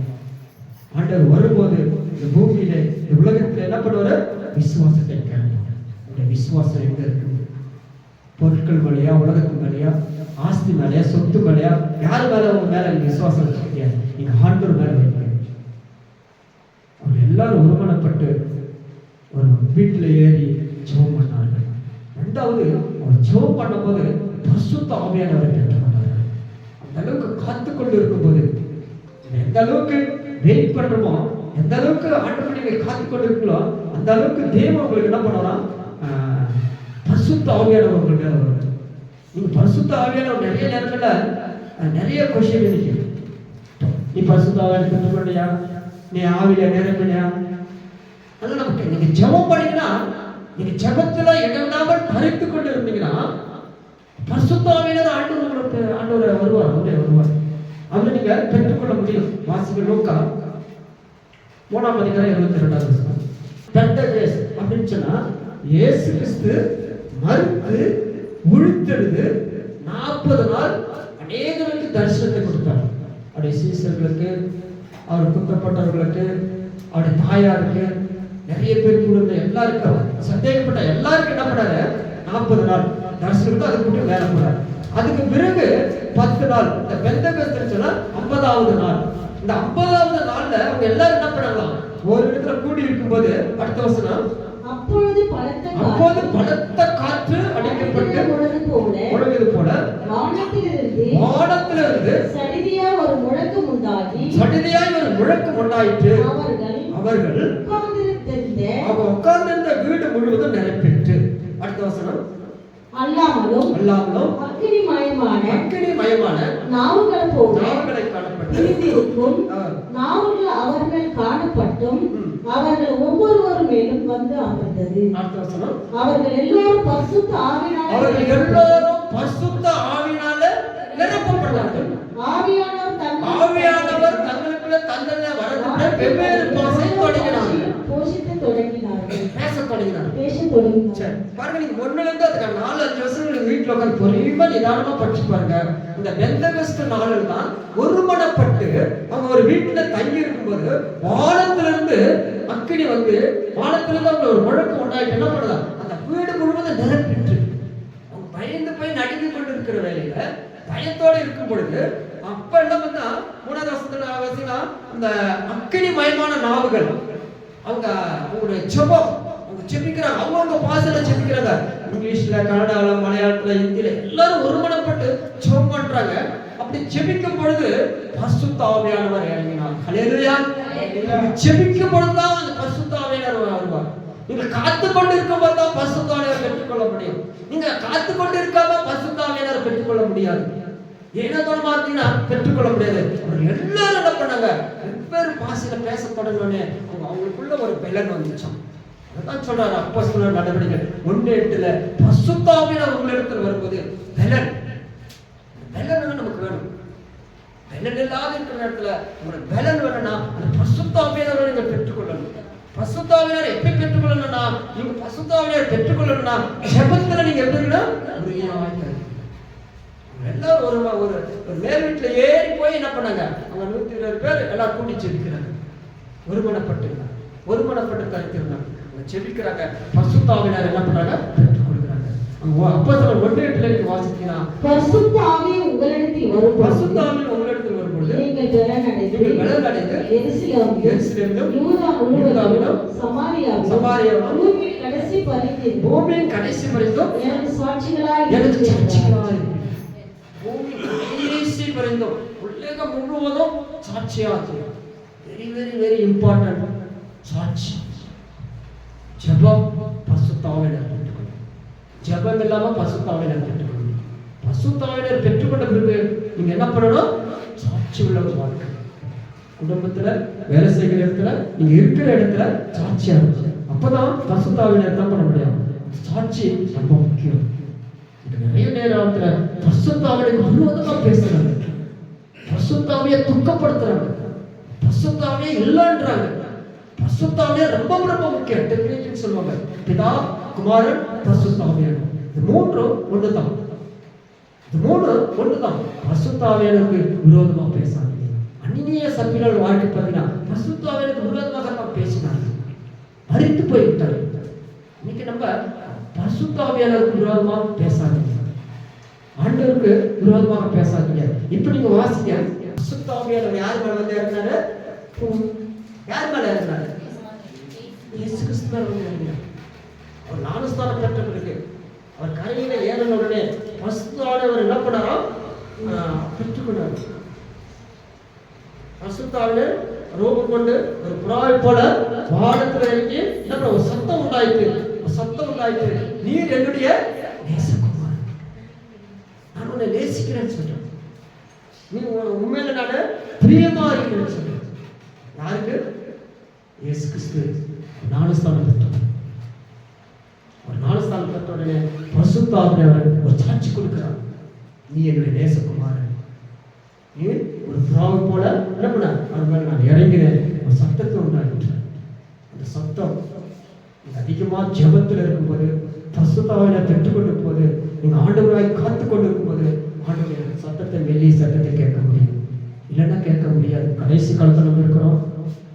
ஆண்டவர் வரும்போது இந்த பூமியில, இந்த உலகத்துல என்ன பண்ணுவாரு? விசுவாசத்தை கேட்பார். இந்த விசுவாசம் எங்க இருக்கு? பொருட்கள் மேலையா, உலகத்து மேலையா, ஆஸ்தி மேலையா, சொத்து மேலையா, யாரு மேல உங்க மேல நீங்க விசுவாசம் வச்சிருக்கீங்க? நீங்க ஆண்டவர் மேல வைக்கிறீங்க. அவங்க எல்லாரும் ஒருமனப்பட்டு ஒரு வீட்டுல ஏறி ஜெபம் பண்ணார்கள். 2வது அவர் ஜெபம் பண்ணும்போது பரிசுத்த ஆவியானவரை பெற்றுக்கொண்டார்கள். அந்த அளவுக்கு காத்து கொண்டு இருக்கும்போது, எந்த அளவுக்கு வெயிட் பண்றோமோ, எந்த அளவுக்கு ஆண்டவர் நீங்க காத்து கொண்டு இருக்கீங்களோ, அந்த அளவுக்கு தேவன் உங்களுக்கு என்ன பண்ணலாம்? பரிசுத்த ஆவியானவர் உங்களுக்கு மேல வரும். நீங்க பரிசுத்த ஆவியானவர் நிறைய நேரங்கள்ல நிறைய கொஸ்டின் இருக்கு. நீ பரிசுத்த ஆவியானவர் பெற்றுக்கொண்டியா? நீ ஆவியில நிரம்பியா? அது நமக்கு நீங்க ஜெபம் பண்ணீங்கன்னா, நீங்க ஜெபத்துல இடமில்லாமல் தரித்து கொண்டு இருந்தீங்கன்னா பரிசுத்த ஆவியானவர் ஆண்டவர் வருவார். வருவார். அவரை நீங்க பெற்றுக்கொள்ள முடியும். வாசிக்க லூக்கா 3ஆம் அதிகாரம் 22வது வசனம். பெந்தகோஸ்தே அப்படின்னு சொன்னா இயேசு கிறிஸ்து மரித்து உயிர்த்தெழுந்து 40 நாள் அநேகருக்கு தரிசனத்தை கொடுத்தார். அவருடைய சீசர்களுக்கு, அவர் குத்தப்பட்டவர்களுக்கு, அவருடைய தாயாருக்கு, நிறைய பேர் கூட இருந்த எல்லாருக்கும், சந்தேகப்பட்ட எல்லாருக்கும் என்ன பண்ணாரு? 40 நாள் தரிசனம். அதுக்கு மட்டும் வேலை போறாரு. அதுக்கு பிறகு 10 நாள், இந்த பெந்தகோஸ்தே சொன்னா 50வது நாள். இந்த 50வது நாள்ல அவங்க எல்லாரும் என்ன பண்ணலாம்? ஒரு இடத்துல கூடி இருக்கும்போது அடுத்த வசனம், அப்பொழுது பலத்த அப்போது காற்று பலத்த காற்று அடிக்கப்பட்டு முழங்குவது போல போல வானத்திலிருந்து சடிதியாய் ஒரு முழக்கம் உண்டாயிற்று. அவர்கள் உட்கார்ந்திருந்த வீடு முழுவதும் நிரப்பிற்று. அடுத்த வசனம். அல்லாமலும் அக்கினிமயமான நாவுகளை காணப்பட்டு நாவுகள் அவர்கள் காணப்பட்டும் அவர்கள் ஒவ்வொருவர் மேலும் வந்து அமர்ந்தது. அவர்கள் எல்லோரும் பரிசுத்த ஆவியினால நிரப்பப்பட்டார்கள். ஆவியானவர் தங்களுக்குள்ள தங்களை வரதுக்குள்ள வெவ்வேறு பாசை தொடங்கினார்கள். பேசத் தொடங்கினார்கள். சரி, பாருங்க, நீங்க 1 இருந்து அதுக்கு 4-5 வருஷம் வீட்டுல உட்கார்ந்து பொறுமையா நிதானமா படிச்சு பாருங்க. இந்த பெந்தகஸ்து நாளில் தான் ஒருமனப்பட்டு அவங்க ஒரு வீட்டுல தங்கி இருக்கும்போது வானத்திலிருந்து அக்கினி வந்து வானத்திலிருந்து அவங்க ஒரு முழக்கம் உண்டாயிட்டு என்ன பண்ணலாம், அந்த வீடு முழுவதும் நிரப்பிட்டு அவங்க பயந்து போய் நடுங்கி கொண்டு இருக்கிற வேலையில பயத்தோட இருக்கும் பொழுது அப்ப என்ன பண்ணா 3வது வசனத்துல அந்த அக்கினி மயமான நாவுகள் அவங்களுடைய ஜெபம் அவங்க ஜெபிக்கிறாங்க. அவங்க பாசையில ஜெபிக்கிறாங்க. இங்கிலீஷ்ல, கன்னடால, மலையாளத்துல, ஹிந்தியில எல்லாரும் ஒருமனப்பட்டு ஜெபம் பண்றாங்க. அப்படி ஜெபிக்கும் பொழுது பரிசுத்த ஆவியானவர் இறங்கினார். ஹல்லேலூயா. ஜெபிக்கும் பொழுதுதான் அந்த பரிசுத்த ஆவியானவர் வருவார். நீங்க காத்து கொண்டு இருக்கும்போது தான் பரிசுத்த ஆவியானவரை பெற்றுக்கொள்ள முடியும். நீங்க காத்து கொண்டு இருக்காம பரிசுத்த ஆவியானவரை பெற்றுக்கொள்ள முடியாது. ஏன்னா பார்த்தீங்கன்னா பெற்றுக்கொள்ள முடியாது. எல்லாரும் என்ன பண்ணாங்க, வெவ்வேறு பாசையில பேச தொடங்கினோடனே அவங்களுக்குள்ள ஒரு பலன் வந்துச்சான். அதான் சொல்றாரு அப்போஸ்தலர் நடவடிக்கைகள் 1:8 பரிசுத்த ஆவியானவர் உங்களிடத்தில் வரும்போது பலன் நமக்கு வேணும். பலன் இல்லாத இருக்கிற நேரத்துல உங்களுக்கு பலன் வேணும்னா அந்த பரிசுத்த ஆவியானவரை நீங்க பெற்றுக்கொள்ளணும். பரிசுத்த ஆவியானவரை எப்படி பெற்றுக்கொள்ளணும்னா, நீங்க பரிசுத்த ஆவியானவரை பெற்றுக்கொள்ளணும்னா ஜெபத்துல நீங்க எப்படி இருக்கணும், எல்லாரும் ஒரு மேல் வீட்டுல ஏறி போய் என்ன பண்ணாங்க, அவங்க 120 பேர் எல்லாம் கூட்டி ஜெபிக்கிறாங்க. ஒருமனப்பட்டு கருத்திருந்தாங்க. அவங்க ஜெபிக்கிறாங்க. பரிசுத்த ஆவியானவர் என்ன பண்றாங்க, பெற்றுக் கொடுக்குறாங்க. அப்போஸ்தலர் 1:8 வாசிக்கிறா, பரிசுத்த ஆவி உங்களிடத்தில் வரும்போது நீங்கள் பலன் அடைந்து எருசலேமிலும் யூதா முழுவதிலும் சமாரியாவிலும் பூமியின் கடைசி பரியந்தம் எனக்கு சாட்சிகளாய் கடைசி பரியந்தம் உலகம் முழுவதும் சாட்சியாச்சு. வெரி இம்பார்ட்டன்ட் சாட்சி. ஜெபம் பரிசுத்த ஆவியானவரை பெற்றுக்கொள்ளும். ஜெபம் இல்லாம பரிசுத்த ஆவியானவரை பெற்றுக்கொள்ளும். பரிசுத்த ஆவியானவரை பெற்றுக்கொண்ட பிறகு நீங்க என்ன பண்ணணும், சாட்சி உள்ள வாழ்க்கை. குடும்பத்துல, வேலை செய்கிற இடத்துல, நீங்க இருக்கிற இடத்துல சாட்சியா இருக்கு. அப்பதான் பரிசுத்த ஆவியானவரை என்ன பண்ண முடியும். சாட்சி ரொம்ப முக்கியம். நிறைய நேரத்துல பரிசுத்த ஆவியானவருக்கு விரோதமா பேசுறாங்க, பரிசுத்த ஆவியை துக்கப்படுத்துறாங்க, பரிசுத்த ஆவியை இல்லைன்றாங்க. பரிசுத்த ஆவியானவர் ரொம்ப முக்கியம். டெக்னிக்கல் சொல்லுவாங்க, பிதா, குமாரன், பரிசுத்த ஆவியானவர். இது மூன்றும் ஒன்றுதான். பரிசுத்த ஆவியானவருக்கு விரோதமா பேசாதீங்க. அந்நிய சபைகள் வாழ்க்கை பார்த்தீங்கன்னா பரிசுத்த ஆவியானவருக்கு விரோதமாக தான் பேசினாங்க, மரித்து போய்விட்டார். இன்னைக்கு நம்ம பரிசுத்த ஆவியானவருக்கு விரோதமாக பேசாதீங்க, ஆண்டவருக்கு விரோதமாக பேசாதீங்க. இப்ப நீங்க வாசிங்க, பரிசுத்த ஆவியானவர் யார் மேல வந்து இறங்கினாரு, யார் மேல இறங்கினாரு, இயேசு கிறிஸ்து மேல வந்து இறங்கினார். அவர் ஞானஸ்தானம் பெற்ற பிறகு அவர் கரையில ஏறின உடனே பரிசுத்த ஆவியானவர் என்ன பண்ணாரோ பெற்றுக்கொண்டார். பரிசுத்த ஆவியானவர் ரூபம் கொண்டு ஒரு புறாவை போல வானத்துல இறங்கி என்ன ஒரு சத்தம் உண்டாயிற்று. நீர் என்னுடைய நேசகுமாரன், நான் உன்னை நேசிக்கிறேன்னு சொல்றேன். நீ உண்மையில நான் பிரியமா இருக்கிறேன்னு சொல்றேன். யாருக்கு? இயேசு கிறிஸ்து ஞானஸ்தானம் பெற்றவர். ஒரு ஞானஸ்தானம் பெற்ற உடனே பரிசுத்த ஆவியானவர் ஒரு சாட்சி கொடுக்கிறார், நீ என்னுடைய நேசகுமாரன். நீ ஒரு புறாவை போல என்ன பண்ண, அவர் மேல நான் இறங்கினேன். ஒரு சத்தத்தை உண்டாயிற்று. அந்த சத்தம் அதிகமா ஜெபத்தில் இருக்கும்போது, பரிசுத்த ஆவியானவரை பெற்றுக்கொண்டு போது, நீங்க ஆண்டவராய் காத்து கொண்டு இருக்கும்போது ஆண்டவருடைய சத்தத்தை, மெல்லிய சத்தத்தை கேட்க முடியும். இல்லைன்னா கேட்க முடியாது. கடைசி காலத்துல நம்ம இருக்கிறோம்.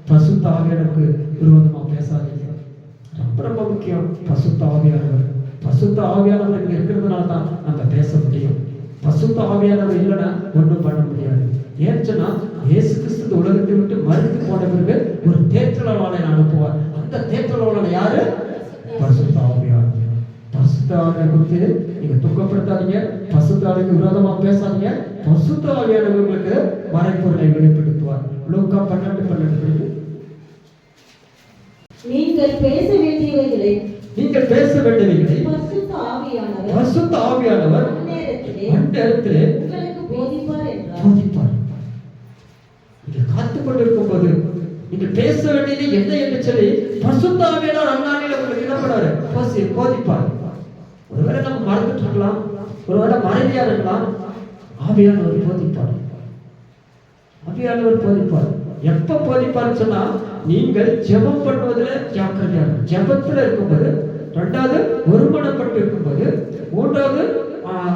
பரிசுத்த ஆவியானவருக்கு விரோதமா பேசாதீங்க. ரொம்ப முக்கியம் பரிசுத்த ஆவியானவர். பரிசுத்த ஆவியானவர் இங்க இருக்கிறதுனால தான் நம்ம பேச முடியும். பரிசுத்த ஆவியானவர் இல்லைன்னா ஒன்றும் பண்ண முடியாது. ஏன்னா இயேசு கிறிஸ்து உலகத்தை விட்டு மறித்து போன பிறகு ஒரு தேற்றலாளனை அனுப்புவார். அந்த தேற்றலாளன் யாரு? பரிசுத்த ஆவியானவர். பரிசுத்த ஆவியை குறித்து நீங்க துக்கப்படுத்தாதீங்க, பரிசுத்த ஆவிக்கு விரோதமா பேசாதீங்க. பரிசுத்த ஆவியானவர் உங்களுக்கு மறைப்பொருளை வெளிப்படுத்துவார். லூக்கா 12:12. நீங்கள் பேச வேண்டியவைகளை பரிசுத்த ஆவியானவர் அந்நேரத்திலே உங்களுக்கு போதிப்பார் என்றார். போதிப்பார். நீங்கள் காத்துக் கொண்டிருக்கும் போது நீங்கள் பேச வேண்டியது என்ன என்று சொல்லி பரிசுத்த ஆவியானவர் அந்நாளில் உங்களுக்கு என்ன பண்ணாரு? போதிப்பார். ஒருவேளை நம்ம மறந்துட்டு இருக்கலாம், ஒருவேளை மறதியா இருக்கலாம். ஆவியானவர் போதிப்பார். ஆவியானவர் போதிப்பார். எப்ப போதிப்பார்னு சொன்னா, நீங்கள் ஜெபம் பண்ணுவதுல ஜாக்கிரதையா இருக்கும். ஜெபத்துல இருக்கும்போது, ரெண்டாவது ஒருமனப்பட்டு இருக்கும்போது, மூன்றாவது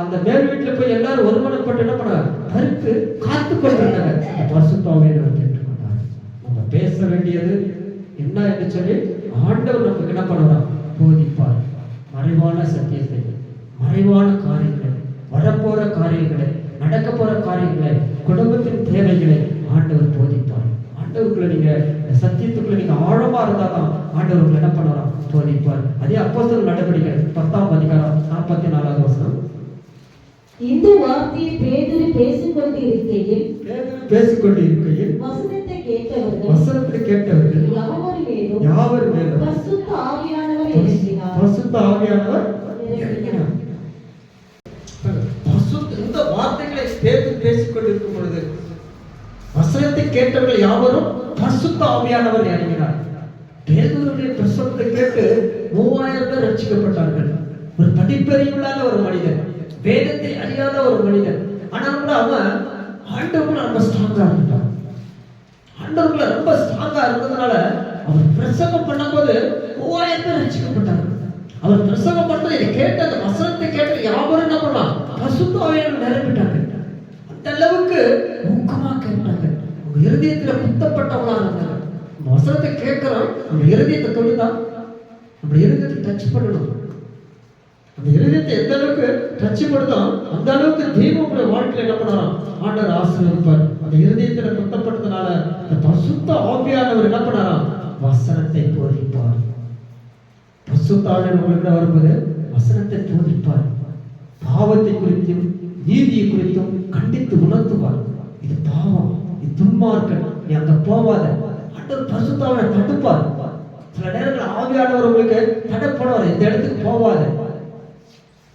அந்த மேல் வீட்டுல போய் எல்லாரும் ஒருமனப்பட்டு என்ன பண்ணாங்க? கருத்து காத்து கொண்டிருந்தாங்க. பரிசுத்த ஆவியானவர் கேட்டுக்கொண்டார். நம்ம பேச வேண்டியது என்ன என்று சொல்லி ஆண்டவர் நமக்கு என்ன பண்ணுவார்? போதிப்பார். மறைவான சத்தியத்தை, மறைவான காரியங்களை, வரப்போற காரியங்களை, நடக்க போற காரியங்களை, குடும்பத்தின் தேவைகளை ஆண்டவர் போதிப்பார். ஆண்டவருக்குள்ள நீங்க சத்தியத்துக்குள்ள நீங்க ஆழமா இருந்தாதான் ஆண்டவருக்குள்ள என்ன பண்ணலாம்? போதிப்பார். அதே அப்போஸ்தலர் நடவடிக்கைகள் 10ஆம் அதிகாரம் 44வது வசனம். இந்த வார்த்தையை பேதுரு பேசிக்கொண்டிருக்கையில் வசனத்தை கேட்டவர்கள் யாவர் மேலும் பரிசுத்த ஆவியானவர் இறங்கினார். இந்த வார்த்தைகளை பேசிக் கொண்டிருக்கும் பொழுது வசனத்தை கேட்டவர்கள் யாவரும் பரிசுத்த ஆவியானவர் இறங்கினார். பேதுருடைய பிரசங்கத்தை கேட்டு 3000 பேர் ரட்சிக்கப்பட்டார்கள். ஒரு படிப்பறிவில்லாத ஒரு மனிதன், வேதத்தை அறியாத ஒரு மனிதன். ஆனால் கூட அவன் ஆண்டவருக்குள்ள ரொம்ப ஸ்ட்ராங்கா இருந்தான். ஆண்டவருக்குள்ள ரொம்ப ஸ்ட்ராங்கா இருந்ததுனால அவர் பிரசங்கம் பண்ணும்போது 3000 பேர் ரட்சிக்கப்பட்டார்கள். அவர் பிரசங்கம் பண்றது இதை கேட்ட அந்த வசனத்தை கேட்டு யாவரும் என்ன பண்ணலாம்? பரிசுத்த ஆவியானவர் நிரம்பிட்டாங்க. அந்த அளவுக்கு ஊக்கமா கேட்டாங்க. உங்க இருதயத்துல குத்தப்பட்டவங்களா இருந்தாங்க. நம்ம வசனத்தை கேட்கிறோம், நம்ம இருதயத்தை தொழுதான், நம்ம இருதயத்தை டச் பண்ணணும். அந்த இருதயத்தை எந்த அளவுக்கு டச் பண்ணுதோம் அந்த அளவுக்கு தெய்வமுடைய வாழ்க்கையில என்ன பண்ணலாம்? ஆண்டவர் ஆசீர்வதிப்பார். அந்த இருதயத்துல குத்தப்பட்டதுனால அந்த பரிசுத்த ஆவியானவர் என்ன பண்ணாராம்? வசனத்தை போதிப்பார். பரிசுத்த ஆவியானவர் உங்களுக்கு வரும்போது வசனத்தை போதிப்பார். பாவத்தை குறித்தும் நீதியை குறித்தும் கண்டித்து உணர்த்துவார். இது பாவம், இது துன்மார்க்கம், நீ அங்க போவாத. ஆண்டவர் பரிசுத்த ஆவியானவர் தடுப்பார். சில நேரங்கள் ஆவியானவர் உங்களுக்கு தடைப்படுவார். இந்த இடத்துக்கு போவாத,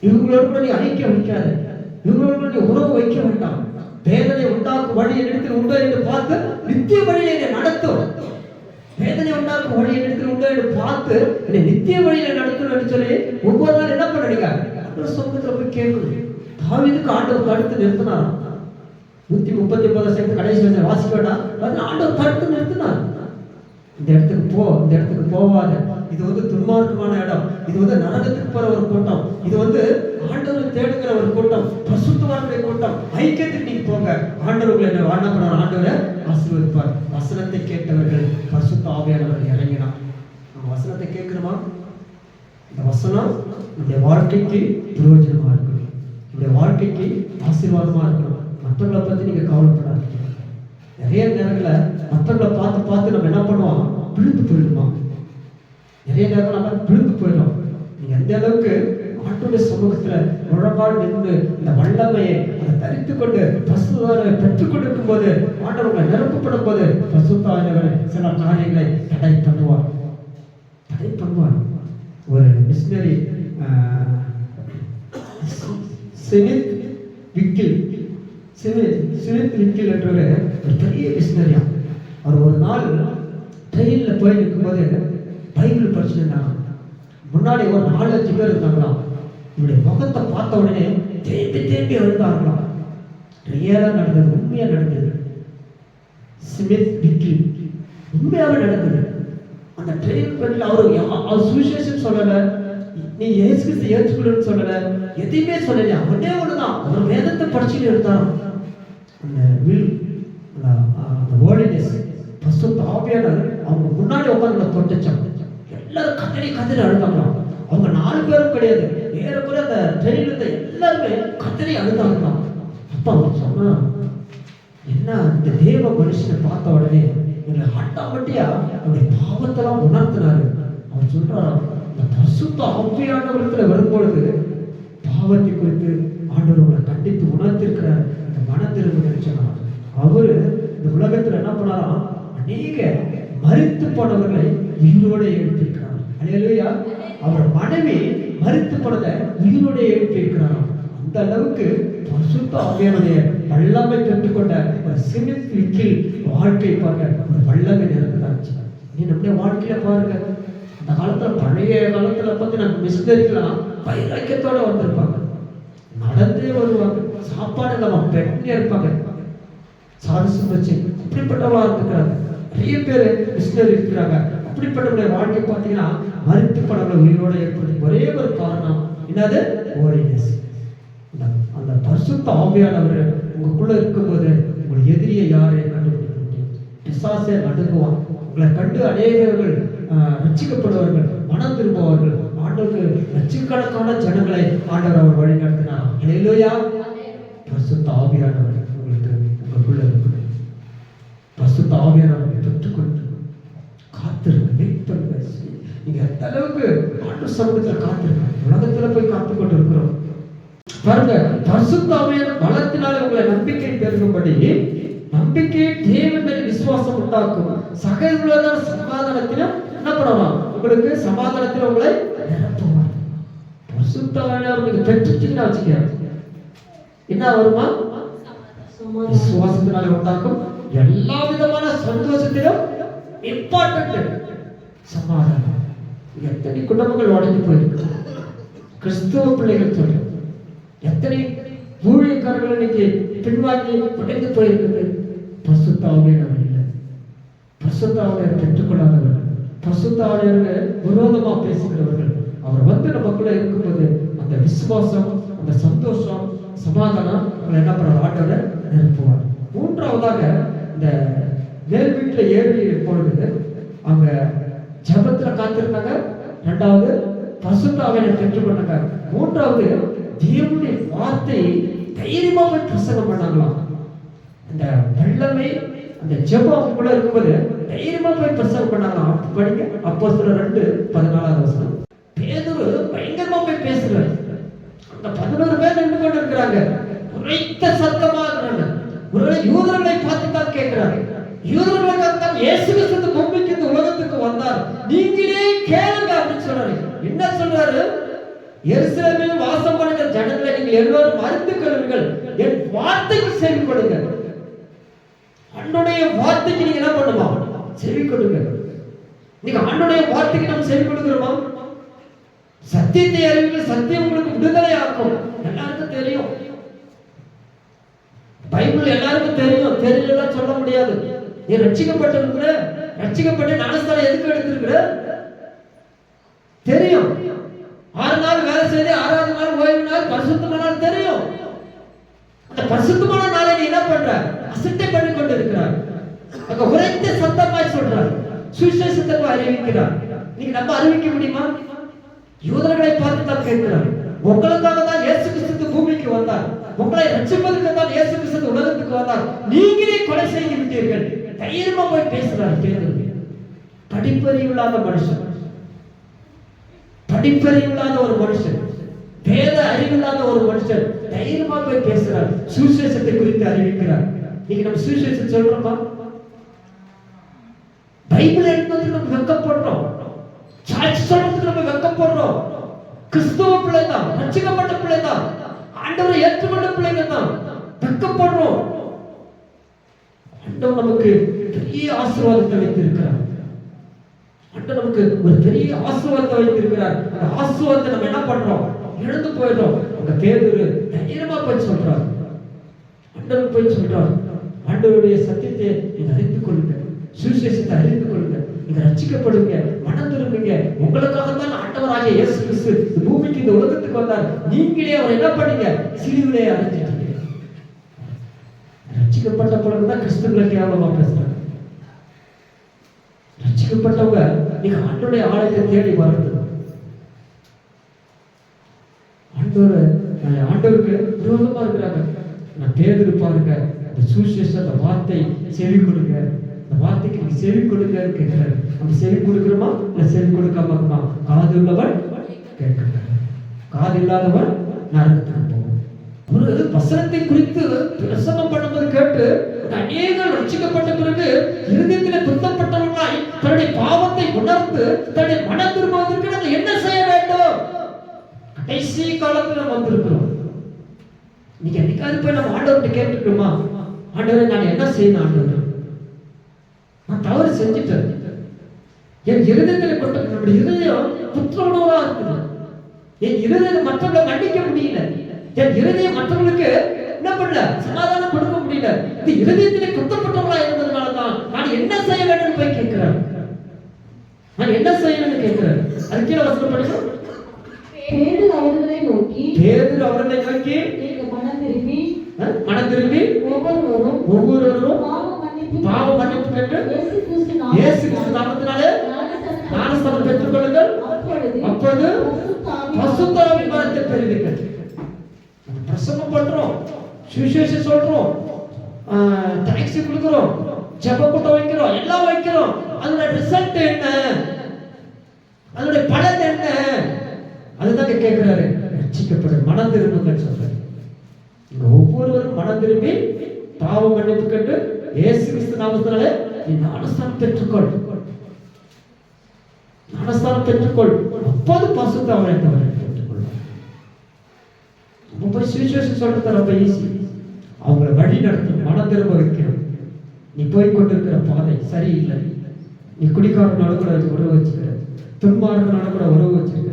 இவங்களோடு கூட நீ ஐக்கியம் வைக்காத, இவங்களோடு கூட நீ உறவு வைக்க வேண்டாம். வேதனை உண்டாக்கும் வழி என்னிடத்தில் உண்டோ என்று பார்த்து நித்திய வழியை என்னை நடத்தும். வேதனை உண்டாக்கும் வழி என்னிடத்தில் உண்டோ என்று பார்த்து என்னை நித்திய வழியில நடத்தணும் என்று சொல்லி ஒவ்வொரு நாள் என்ன பண்ணுறீங்க? ஆண்டவர் சமூகத்துல போய் கேட்கணும். தாவீதுக்கு ஆண்டவர் தடுத்து நிறுத்தினார். 139 கடைசி வசனம் வாசிக்க வேண்டாம். ஆண்டவர் தடுத்து நிறுத்தினார். இந்த இடத்துக்கு போ, இந்த இடத்துக்கு போவாத, இது துன்மார்க்கமான இடம், இது நரகத்துக்கு போற ஒரு கூட்டம், இது ஆண்டவரை தேடுகிற ஒரு கூட்டம், பரிசுத்தவான்களுடைய கூட்டம், ஐக்கியத்துக்கு நீங்க போங்க. ஆண்டவர்களை என்ன வாழ பண்ணார்? ஆண்டவரை ஆசீர்வதிப்பார். வசனத்தை கேட்டவர்கள் பரிசுத்த ஆவியானவர் இறங்கினார். நம்ம வசனத்தை கேட்கிறோமா? இந்த வசனம் நம்முடைய வாழ்க்கைக்கு பிரயோஜனமா இருக்கணும், நம்முடைய வாழ்க்கைக்கு ஆசீர்வாதமா இருக்கணும். மற்றவங்களை பத்தி நீங்க கவலைப்படாதீங்க. நிறைய நேரங்கள மற்றவங்களை பார்த்து பார்த்து நம்ம என்ன பண்ணுவோம்? விழுந்து போயிடுமா? நிறைய நேரம் நம்ம விழுந்து போயிடும். நீங்க எந்த அளவுக்கு ஆண்டவருடைய சமூகத்துல முழங்கால் நின்று இந்த வல்லமையை அதை தரித்து கொண்டு பரிசுத்தத்தை பெற்றுக் கொண்டிருக்கும் போது, ஆண்டவர்களை நிரப்பப்படும் போது பரிசுத்தர் சில காரியங்களை தடை பண்ணுவார். ஒரு மிஷனரி ஸ்மித் விக்கில் என்றவர் ஒரு பெரிய மிஷனரியா. அவர் ஒரு நாள் ட்ரெயின்ல போய் இருக்கும்போது பைபிள் படிச்சுருந்தாங்க. முன்னாடி ஒரு 4-5 பேர் இருந்தாங்களாம். இவருடைய முகத்தை பார்த்த உடனே தேம்பி எழுந்தார்களாம். ரியலா நடந்தது, உண்மையா நடந்தது. ஸ்மித் விக்கில் உண்மையாவே நடந்தது. அந்த ட்ரெயின் பெண்ணில் அவர் சுவிசேஷம் சொல்லல, நீ இயேசு கிறிஸ்து ஏற்றுக்கொள்ளுன்னு சொல்லல, எதையுமே சொல்லலையா. ஒன்னே ஒண்ணுதான், அவர் வேதத்தை படிச்சுட்டு இருந்தாராம். அந்த வில் அந்த ஹோலினஸ் பரிசுத்த ஆவியானவர் அவங்க முன்னாடி உட்கார்ந்து தொட்டுச்சாங்க. எல்லாரும் கதறி அழுதாங்களாம். அவங்க 4 பேரும் கிடையாது, ஏறக்குறைய அந்த ட்ரெயின்ல இருந்த எல்லாருமே கதறி அழுதாங்களாம். அப்ப அவர் சொன்னா, என்ன இந்த தேவ மனுஷனை பார்த்த உடனே எங்களை ஆட்டாமட்டியா அவருடைய பாவத்தெல்லாம் உணர்த்தினாரு. அவர் சொல்றாராம், இந்த பரிசுத்த ஆவியானவரிடத்துல வரும்பொழுது பாவத்தை குறித்து ஆண்டவர் உங்களை கண்டித்து உணர்த்திருக்கிறார். இந்த மனம் திரும்புங்கன்னு சொன்னார். அவரு இந்த உலகத்துல என்ன பண்ணாராம், அநேக மரித்து போனவர்களை உயிரோடு எழுப்பியிருக்கிறார். அல்லேலூயா. அவர் மனைவி மரித்து போனதை உயிரோடு எழுப்பியிருக்கிறாராம். அந்த அளவுக்கு பரிசுத்த ஆவியானுடைய வல்லமை பெற்றுக்கொண்ட ஒரு சிமித்தில் வாழ்க்கை பாருங்க, ஒரு வல்லமை நிறைந்ததாச்சு. நீ நம்முடைய வாழ்க்கையில பாருங்க, அந்த காலத்துல பழைய காலத்துல பார்த்து நம்ம மிஷினரிகளாம் வைராக்கியத்தோட வந்திருப்பாங்க, நடந்தே வருவாங்க, சாப்பாடு இல்லாம பெண்ணே இருப்பாங்க, சாதிச்சு வச்சு இப்படிப்பட்டவளா இருக்கிறாங்க. நிறைய பேர் மிஷினரி இருக்கிறாங்க. அப்படிப்பட்டவருடைய வாழ்க்கை பார்த்தீங்கன்னா மரித்து படங்களை உயிரோட ஏற்படுத்தி ஒரே ஒரு காரணம் என்னது, ஹோலினஸ். அந்த பரிசுத்த ஆவியானவர் உங்களுக்குள்ள இருக்கும்போது உங்கள் எதிரியை யாரை கண்டுபிடிக்க முடியும்? பிசாசே நடுங்குவான். உங்களை கண்டு அநேகர்கள் ரட்சிக்கப்படுவார்கள், மனம் திரும்புவார்கள். ஆண்டவருக்கு லட்சக்கணக்கான ஜனங்களை ஆண்டவர் அவர் வழி நடத்தினார். அல்லேலூயா. பரிசுத்த ஆவியானவர் உங்களுக்கு உங்களுக்குள்ள இருக்கு. பரிசுத்த ஆவியானவரை பெற்றுக்கொண்டு காத்திருங்க, வெயிட் பண்ணுங்க. நீங்க எந்த அளவுக்கு ஆண்டவர் சமூகத்தில் காத்திருக்க, உலகத்துல போய் காத்து கொண்டு இருக்கிறோம் பாருங்க. பரிசுத்த ஆவியானவர் பலத்தினாலே உங்களை நம்பிக்கை பெருகும்படி, நம்பிக்கை தேவன் மேல் விசுவாசம் உண்டாக்கும், சகல சமாதானத்திலும் என்ன பண்ணலாம், உங்களுக்கு சமாதானத்தில் உங்களை நிரப்புவார். பரிசுத்த ஆவியானவர் நீங்க பெற்றுட்டீங்கன்னா வச்சுக்க என்ன வருமா, விசுவாசத்தினாலே உண்டாக்கும் எல்லா விதமான சந்தோஷத்திலும் இம்பார்ட்டன்ட் சமாதானம். எத்தனை குடும்பங்கள் உடைஞ்சு போயிருக்கு, கிறிஸ்துவ பிள்ளைகள் சொல்றேன். எத்தனை ஊழியக்காரர்கள் இன்னைக்கு பின்வாங்கி உடைந்து போயிருக்குது. பரிசுத்த ஆவியானவர் இல்லை, பரிசுத்த ஆவியானவர் பெற்றுக்கொள்ளாதவர்கள், பரிசுத்த ஆவியானவர் விரோதமா பேசுகிறவர்கள். அவர் வந்து நமக்குள்ள இருக்கும்போது அந்த விசுவாசம், அந்த சந்தோஷம், சமாதானம் அவங்களை என்ன பண்ண ஆண்டவர் நிரப்புவார். மூன்றாவதாக இந்த மேல் வீட்டில் ஏறி பொழுது அவங்க ஜபத்துல காத்திருந்தாங்க. இரண்டாவது பரிசுத்த ஆவியானவரை பெற்றுக்கொண்டாங்க. மூன்றாவது தேவனுடைய வார்த்தையை தைரியமா போய் பிரசங்கம் பண்ணாங்களாம். அந்த வல்லமை, அந்த ஜெபம் அவங்களுக்குள்ள இருக்கும்போது தைரியமா போய் பிரசங்கம் பண்ணாங்களாம். படிங்க அப்போஸ்தலர் 2:14. பேதுரு பயங்கரமா போய் பேசுறாரு. அந்த 11 பேர் நின்று கொண்டு இருக்கிறாங்க, உரைத்த சத்தமா இருக்கிறாங்க. ஒருவேளை யூதர்களை பார்த்து தான் கேட்கிறாரு, யூதர்களுக்காக தான் இயேசு கிறிஸ்து பூமிக்கு இந்த உலகத்துக்கு வந்தார், நீங்களே கேளுங்க அப்படின்னு சொல்றாரு. என்ன சொல்றாரு, எருசலேமில் வாசம் பண்ணுகிற ஜனங்களை நீங்கள் எல்லோரும் மறித்து கொள்வீர்கள், என் வார்த்தைக்கு செவி கொடுங்க. ஆண்டவருடைய வார்த்தைக்கு நீங்க என்ன பண்ணுமா, செவி கொடுங்க. நீங்க ஆண்டவருடைய வார்த்தைக்கு நம்ம செவி கொடுக்கிறோமா? சத்தியத்தை அறிவீர்கள், சத்தியம் உங்களுக்கு விடுதலை ஆக்கும். எல்லாருக்கும் தெரியும், பைபிள் எல்லாருக்கும் தெரியும், தெரியலன்னா சொல்ல முடியாது. நீ ரட்சிக்கப்பட்டிருக்கிற, ரட்சிக்கப்பட்டு ஞானஸ்தானம் எதுக்கு எடுத்திருக்கிற தெரியும். 6 நாள் வேலை செய்து 6வது நாள் ஓய்வு நாள் பரிசுத்தமான நாள் தெரியும். அந்த பரிசுத்தமான நாளை நீ என்ன பண்ற, அசட்டை பண்ணி கொண்டு இருக்கிறார். அங்க உரைத்த சத்தமாய் சொல்றார், சுவிசேஷத்தை அறிவிக்கிறார். நீங்க நம்ம அறிவிக்க முடியுமா? யூதர்களை பார்த்து தான் கேட்கிறார், உங்களுக்காக தான் இயேசு கிறிஸ்து பூமிக்கு வந்தார், உங்களை ரட்சிப்பதற்கு தான் இயேசு கிறிஸ்து உலகத்துக்கு வந்தார், நீங்களே கொலை செய்து விட்டீர்கள். தைரியமா போய் பேசுறார் பேதுரு. படிப்பறிவு இல்லாத மனுஷன், படிப்பறிவு இல்லாத ஒரு மனுஷன், வேத அறிவில்லாத ஒரு மனுஷன் தைரியமா போய் பேசுறார், சுவிசேஷத்தை குறித்து அறிவிக்கிறார். நீங்க நம்ம சுவிசேஷம் சொல்றோமா? பைபிள் எடுத்து நம்ம வெக்கப்படுறோம், சாட்சி சொல்றதுக்கு நம்ம வெக்கப்படுறோம். கிறிஸ்துவ பிள்ளை தான், ரட்சிக்கப்பட்ட பிள்ளை தான், ஆண்டவரை ஏற்றுக்கொண்ட பிள்ளைங்க தான், வெக்கப்படுறோம். ஆண்டவர் நமக்கு பெரிய ஆசீர்வாதத்தை வைத்திருக்கிறார். ஆண்டவர் நமக்கு ஒரு பெரிய ஆசீர்வாதத்தை வைத்திருக்கிறார். அந்த ஆசீர்வாதத்தை நம்ம என்ன பண்றோம், இழந்து போயிடுறோம். அந்த பேதுரு தைரியமா போய் சொல்றார், ஆண்டவர் போய் சொல்றார், ஆண்டவருடைய சத்தியத்தை நீங்க அறிந்து கொள்ளுங்க, சுவிசேஷத்தை அறிந்து கொள்ளுங்க, நீங்க ரட்சிக்கப்படுங்க, மனம் திரும்புங்க. உங்களுக்காக தான் ஆண்டவராகிய இயேசு கிறிஸ்து பூமிக்கு இந்த உலகத்துக்கு வந்தார், நீங்களே அவர் என்ன பண்ணீங்க, சிலுவையிலே அறைஞ்சிட்டீங்க. ரட்சிக்கப்பட்ட பிறகுதான் கிறிஸ்துவை கேவலமா பேசுறாங்க. ரட்சிக்கப்பட்டவங்க நீங்க ஆண்டவருடைய ஆலயத்தை தேடி வருது, ஆண்டவருக்கு விரோதமா இருக்கிறாங்க. நான் பேதுரு பாருங்க, அந்த சுவிசேஷ அந்த வார்த்தை செவி கொடுங்க, அந்த வார்த்தைக்கு செவி கொடுக்கலன்னு கேட்கிறாரு. நம்ம செவி கொடுக்கிறோமா இல்ல செவி கொடுக்காம இருக்குமா? காது உள்ளவன் கேட்கிறார், காது இல்லாதவன் நரகத்துக்கு போகும். ஒரு வசனத்தை குறித்து பிரசங்கம் பண்ணும்போது கேட்டு அநேகர் ரட்சிக்கப்பட்ட பிறகு இருதயத்தில் குத்தப்பட்டவர்களாய் தன்னுடைய பாவத்தை உணர்ந்து தன்னுடைய மன திரும்புவதற்கு நம்ம என்ன செய்ய வேண்டும்? கடைசி காலத்துல நம்ம வந்திருக்கிறோம். நீங்க என்னைக்காவது போய் நம்ம ஆண்டவர்கிட்ட கேட்டுக்கிறோமா, ஆண்டவரே நான் என்ன செய்யணும், ஆண்டவர் நான் தவறு செஞ்சுட்டேன், என் இருதயத்தில் கொண்ட நம்முடைய இருதயம் குற்ற உணர்வா இருக்குது, என் இருதயம் மற்றவங்களை மன்னிக்க முடியல, என் இருதயம் மற்றவங்களுக்கு என்ன பண்ணல சமாதானம் கொடுக்க முடியல, இந்த இருதயத்திலே குத்தப்பட்டவர்களா இருந்ததுனாலதான் நான் என்ன செய்ய வேண்டும் போய் கேட்கிறேன். நான் என்ன செய்யணும்னு கேட்கிறேன். அது கீழே வசனம் படிக்கிறோம். பேதுரு அவர்களை நோக்கி நீங்கள் மனம் திரும்பி ஒவ்வொருவரும் பாவ மன்னிப்பு பெற்று இயேசு கிறிஸ்து நாமத்தினாலே ஞானஸ்நானம் பெற்றுக் கொள்ளுங்கள், அப்பொழுது பரிசுத்த ஆவியின் வரத்தை பெறுவீர்கள். பிரசங்கம் பண்றோம், சுவிசேஷம் சொல்றோம், டாக்ஸி கொடுக்கிறோம், ஜெப கூட்டம் வைக்கிறோம், எல்லாம் வைக்கிறோம். அதோட ரிசல்ட் என்ன, அதோட பலன் என்ன? அதுதான் கேட்கிறாரு. ரட்சிக்கப்படும் மனம் திரும்புங்கள் சொல்றாரு. ஒவ்வொருவரும் மனம் திரும்பி பாவ மன்னிப்பு கண்டு இயேசு கிறிஸ்து நாமத்தினாலே நீ ஞானஸ்நானம் பெற்றுக்கொள், ஞானஸ்நானம் பெற்றுக்கொள், அப்போது பரிசுத்த ஆவியை பெற்றுக்கொள். நம்ம போய் சுவிசேஷம் சொல்றது ரொம்ப ஈஸி. அவங்கள வழி நடத்தும், மனம் திரும்ப வைக்கணும். நீ போய் கொண்டிருக்கிற பாதை சரியில்லை, நீ குடிக்காரனோட கூட உறவு வச்சுக்கிற, துன்மார்களோட கூட உறவு வச்சிருக்க,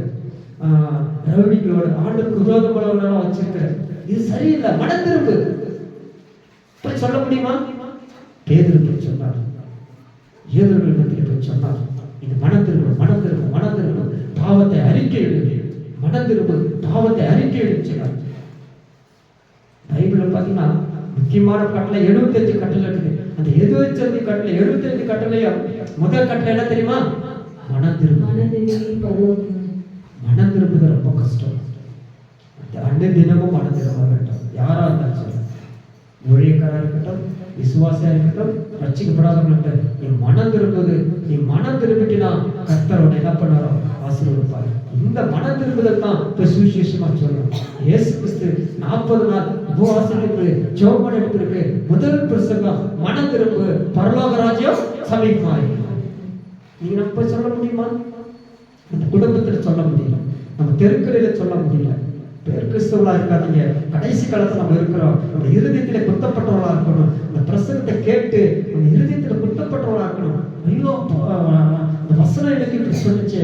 ரவுடிகளோட ஆண்டுக்கு விரோதமானவர்களோட வச்சிருக்கிற, இது சரியில்லை, மனம் திரும்பு. போய் சொல்ல முடியுமா? பேதுரு போய் சொன்னார், யூதர்கள் மத்தியில் போய் சொன்னார், இது மனம் திரும்ப, மனம் திரும்ப, மனம் திரும்ப, பாவத்தை அறிக்கையிடு, மனம் திரும்ப, பாவத்தை அறிக்கையிடு சொன்னார். பைபிள்ல பாத்தீங்கன்னா முக்கியமான கட்டளை 75 கட்டளை இருக்குது. அந்த 75 கட்டளை 75 கட்டளையும் முதல் கட்டளை என்ன தெரியுமா? மனம் திரும்ப. மனம் திரும்புவது ரொம்ப கஷ்டம். அன்றைய தினமும் மனம் திரும்ப வேண்டும். யாரா இருந்தாலும் சரி, ஊழியக்காரா இருக்கட்டும், விசுவாசியா இருக்கட்டும், ரட்சிக்கப்படாதவங்க, நீ மனம் திரும்புவது, நீ மனம் திரும்பிட்டினா கர்த்தர் உன்னை என்ன பண்ணாரோ ஆசீர்வதிப்பார். இந்த மனம் திரும்புதல் தான் இப்ப சுவிசேஷமா சொல்லணும். இயேசு கிறிஸ்து 40 நாள் உபவாசத்திற்கு ஜெபம் எடுத்திருக்கு. முதல் பிரசங்கம் மனம் திரும்பு, பரலோக ராஜ்யம் சமீபமாய். நீங்க நம்ம போய் சொல்ல முடியுமா? நம்ம குடும்பத்தில் சொல்ல முடியல, நம்ம தெருக்களில சொல்ல முடியல. பேர் கிறிஸ்தவர்களா இருக்காதீங்க. கடைசி காலத்துல நம்ம இருக்கிறோம். நம்ம இருதயத்திலே குத்தப்பட்டவர்களா இருக்கணும். இந்த பிரசங்கத்தை கேட்டு நம்ம இருதயத்திலே குத்தப்பட்டவர்களா இருக்கணும். ஐயோ, இந்த வசனம் எனக்கு இப்படி சொல்லிச்சு,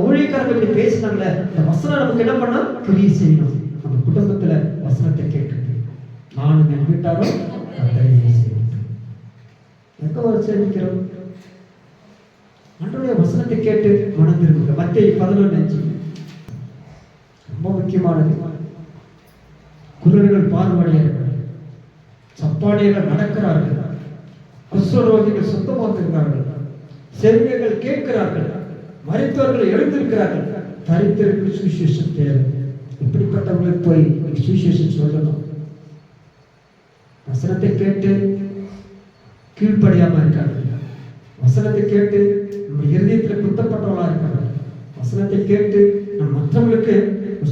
ஊழியக்காரர்கள் இப்படி பேசினாங்களே, இந்த வசனம் நமக்கு என்ன பண்ணா கிரியை செய்யணும். நம்ம குடும்பத்துல வசனத்தை கேட்டு நானும் என் வீட்டாரும் எங்க ஒரு சேமிக்கிறோம். ஆண்டவருடைய வசனத்தை கேட்டு மனம் திரும்புங்க. மத்தேயு 11:5 ரொம்ப முக்கியமானது. குருடர்கள் பார்வையடைகிறார்கள், சப்பானியர்கள் நடக்கிறார்கள், குஷ்டரோகிகள் சுத்தமாக்குகிறார்கள், செவிலியர்கள் கேட்கிறார்கள், மரித்தவர்கள் எழுந்திருக்கிறார்கள். தரித்திரருக்கு சுவிசேஷம் தேவை. இப்படிப்பட்டவங்களுக்கு போய் சுவிசேஷம் சொல்லணும். வசனத்தை கேட்டு கீழ்ப்படியாம இருக்காங்க, வசனத்தை கேட்டு நம்ம இருதயத்தில் குத்தப்பட்டவளா இருக்காங்க, வசனத்தை கேட்டு நம்ம மற்றவங்களுக்கு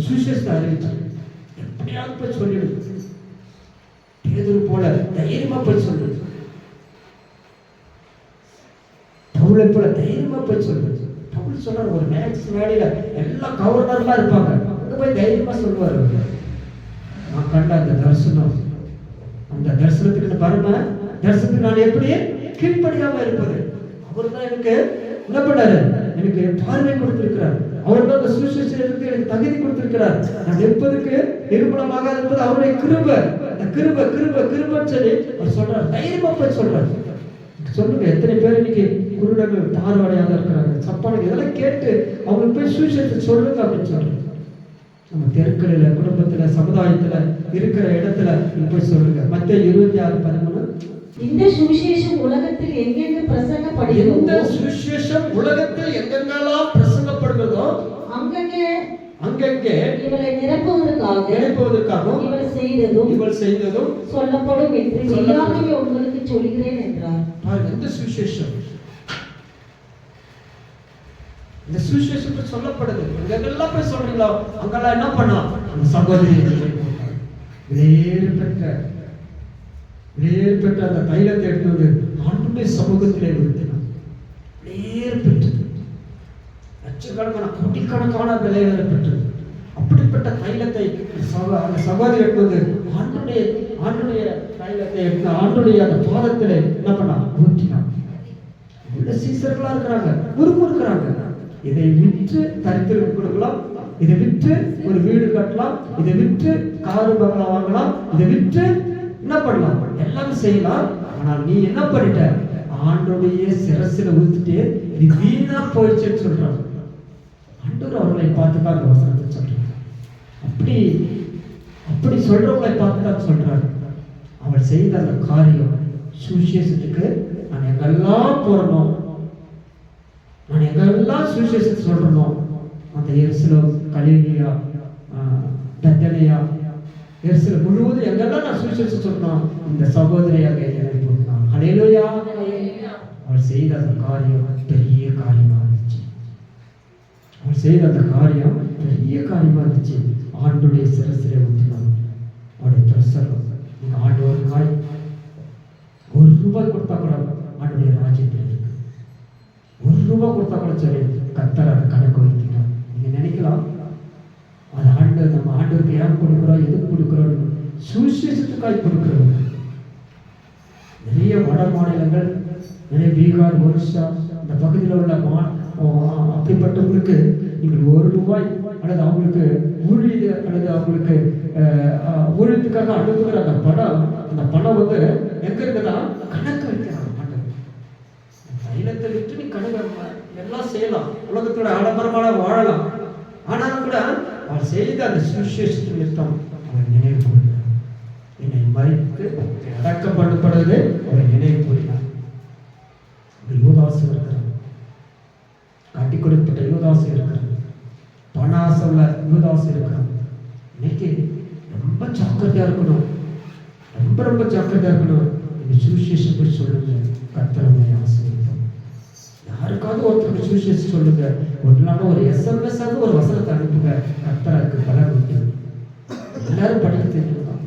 சுவிசேஷத்தை அறிவிச்சாங்க. எப்படியாவது போய் சொல்லிடுது. பேதுரு போல தைரியமா போய் சொல்லுது, பவுலை போல தைரியமா போய் சொல்லுது. பவுல் சொல்றாரு, ஒரு மேடையில எல்லா கவர்னர்லாம் இருப்பாங்க, அங்க போய் தைரியமா சொல்லுவாரு, நான் கண்ட அந்த தரிசனம், அந்த தரிசனத்துக்கு பரம தரிசனத்துக்கு நான் எப்படி கீழ்ப்படியாம இருப்பது. அவர் தான் எனக்கு என்ன பண்ணாரு, எனக்கு பார்வை கொடுத்திருக்கிறார். அவர் தான் அந்த சுவிசேஷத்துக்கு எனக்கு தகுதி கொடுத்திருக்கிறார். நான் நிற்பதற்கு நிரூபணமாக இருப்பது அவருடைய கிருபை. அந்த கிருபை கிருபை கிருபைன்னு சொல்லி அவர் சொல்றாரு. தைரியமா போய் சொல்றாரு. சொல்லுங்க, எத்தனை பேர் இன்னைக்கு குருடர்கள் பார்வையாக இருக்கிறாங்க, சப்பானுக்கு இதெல்லாம் கேட்டு அவங்களுக்கு போய் சுவிசேஷத்தை சொல்லுங்க அப்படின்னு சொல்றாரு. நம்ம தெருக்களில, குடும்பத்துல, சமுதாயத்துல இருக்கிற இடத்துல போய் சொல்லுங்க. மத்தேயு 26:13 இந்த சுவிசேஷம் உலகத்தில் எங்கெங்க பிரசங்கப்படுகிறதோ, இந்த சுவிசேஷம் உலகத்தில் எங்கெங்கெல்லாம் பிரசங்கப்படுகிறதோ அங்கங்கே அங்கங்கே இவளை நிரப்புவதற்காகவும் இவள் செய்ததும் சொல்லப்படும் என்று மெய்யாகவே உங்களுக்கு சொல்கிறேன் என்றார். பாருங்க, இந்த சுவிசேஷம் இந்த சுவிசேஷத்தை சொல்லப்படுது. எங்கெல்லாம் போய் சொல்றீங்களோ அங்கெல்லாம் என்ன பண்ணா அந்த சகோதரி வேறு பெற்ற அந்த தைலத்தை எடுத்து வந்து ஆண்டுடைய சமூகத்திலே நிறுத்தினான். வேறு பெற்றது லட்சக்கணக்கான கோடிக்கணக்கான விலை வேறு பெற்றது. அப்படிப்பட்ட தைலத்தை அந்த சகோதரி எடுத்து வந்து ஆண்டுடைய தைலத்தை எடுத்து ஆண்டுடைய அந்த பாதத்திலே என்ன பண்ணா ஊற்றினான். உள்ள சீசர்களா இருக்கிறாங்க, இருக்கிறாங்க. இதை விற்று தரித்திரம் கொடுக்கலாம், இதை விற்று ஒரு வீடு கட்டலாம், இதை விற்று காரு பங்களா வாங்கலாம், இதை விற்று என்ன பண்ணலாம், எல்லாம் செய்யலாம். ஆனால் நீ என்ன பண்ணிட்ட, ஆண்டோடைய சிரசில ஊத்திட்டு இது வீணா போயிடுச்சுன்னு சொல்றாங்க. ஆண்டவர் அவர்களை பார்த்துதான் அந்த வசனத்தை சொல்றாங்க. அப்படி சொல்றவங்களை பார்த்துதான் சொல்றாரு. அவள் செய்த அந்த காரியம் சுவிசேஷத்துக்கு நான் எங்கெல்லாம் போறணும், நான் எங்கெல்லாம் சுவிசேஷத்தை சொல்றணும், அந்த எருசலேம், கலிலேயா, பெத்தனியா, எருசலேம் முழுவதும் எங்கெல்லாம் நான் சுவிசேஷத்தை சொல்லணும், இந்த சகோதரியாக என்னை போட்டான். ஹல்லேலூயா. அவள் செய்த அந்த காரியம் பெரிய காரியமா இருந்துச்சு. அவள் செய்த அந்த காரியம் பெரிய காரியமா இருந்துச்சு. ஆண்டுடைய சிரசிலே ஊற்றினான். அவருடைய பிரசரம் நீங்க ஆண்டு ஒரு காய் ₹1 கொடுத்தா கூட ஆண்டுடைய ராஜ்யத்தில் இருக்கு. ₹1 கொடுத்தா கூட சரி, கர்த்தர் அதை கணக்கு வைக்கிறார். நீங்க நினைக்கலாம் அது நம்ம ஆண்டவருக்கு ஏன் கொடுக்குறோம், எதுக்கு கொடுக்குறோம், சுவிசேஷத்துக்காய் கொடுக்குறோம். நிறைய வட மாநிலங்கள், நிறைய பீகார், ஒரிசா இந்த பகுதியில் உள்ள அப்படிப்பட்டவங்களுக்கு நீங்கள் ₹1 அல்லது அவங்களுக்கு ஊழிய அல்லது அவங்களுக்கு ஊழியத்துக்காக அனுப்புகிற அந்த பணம் வந்து எங்க இருக்குன்னா கணக்கு வைக்கிறாங்க. தைலத்தை விட்டு நீ கணக்கு எல்லாம் செய்யலாம், உலகத்தோட ஆடம்பரமான வாழலாம். ஆனாலும் கூட அவர் செய்த அந்த சுவிசேஷத்தின் நிறுத்தம் அவர் நினைவு கூறினார். என்னை மறித்து அடக்கம் பண்ணப்படுவது அவர் நினைவு கூறினார். யூதாசு இருக்கிறார், காட்டி கொடுக்கப்பட்ட யூதாசு இருக்கிறார், பணாசை உள்ள யூதாசு இருக்கிறார். இன்னைக்கு ரொம்ப ஜாக்கிரதையா இருக்கணும், ரொம்ப ஜாக்கிரதையா இருக்கணும். இந்த சுவிசேஷம் போய் சொல்லுங்க, கர்த்தரை ஆசீர்வதிப்பார். யாருக்காவது ஒருத்தருக்கு சுவிசேஷம் சொல்லுங்க, ஒரு நாள் ஒரு SMS ஆக ஒரு வசனத்தை அனுப்புங்க, கர்த்தருக்கு பலன் உண்டு. எல்லாரும் படிக்க தெரியும்,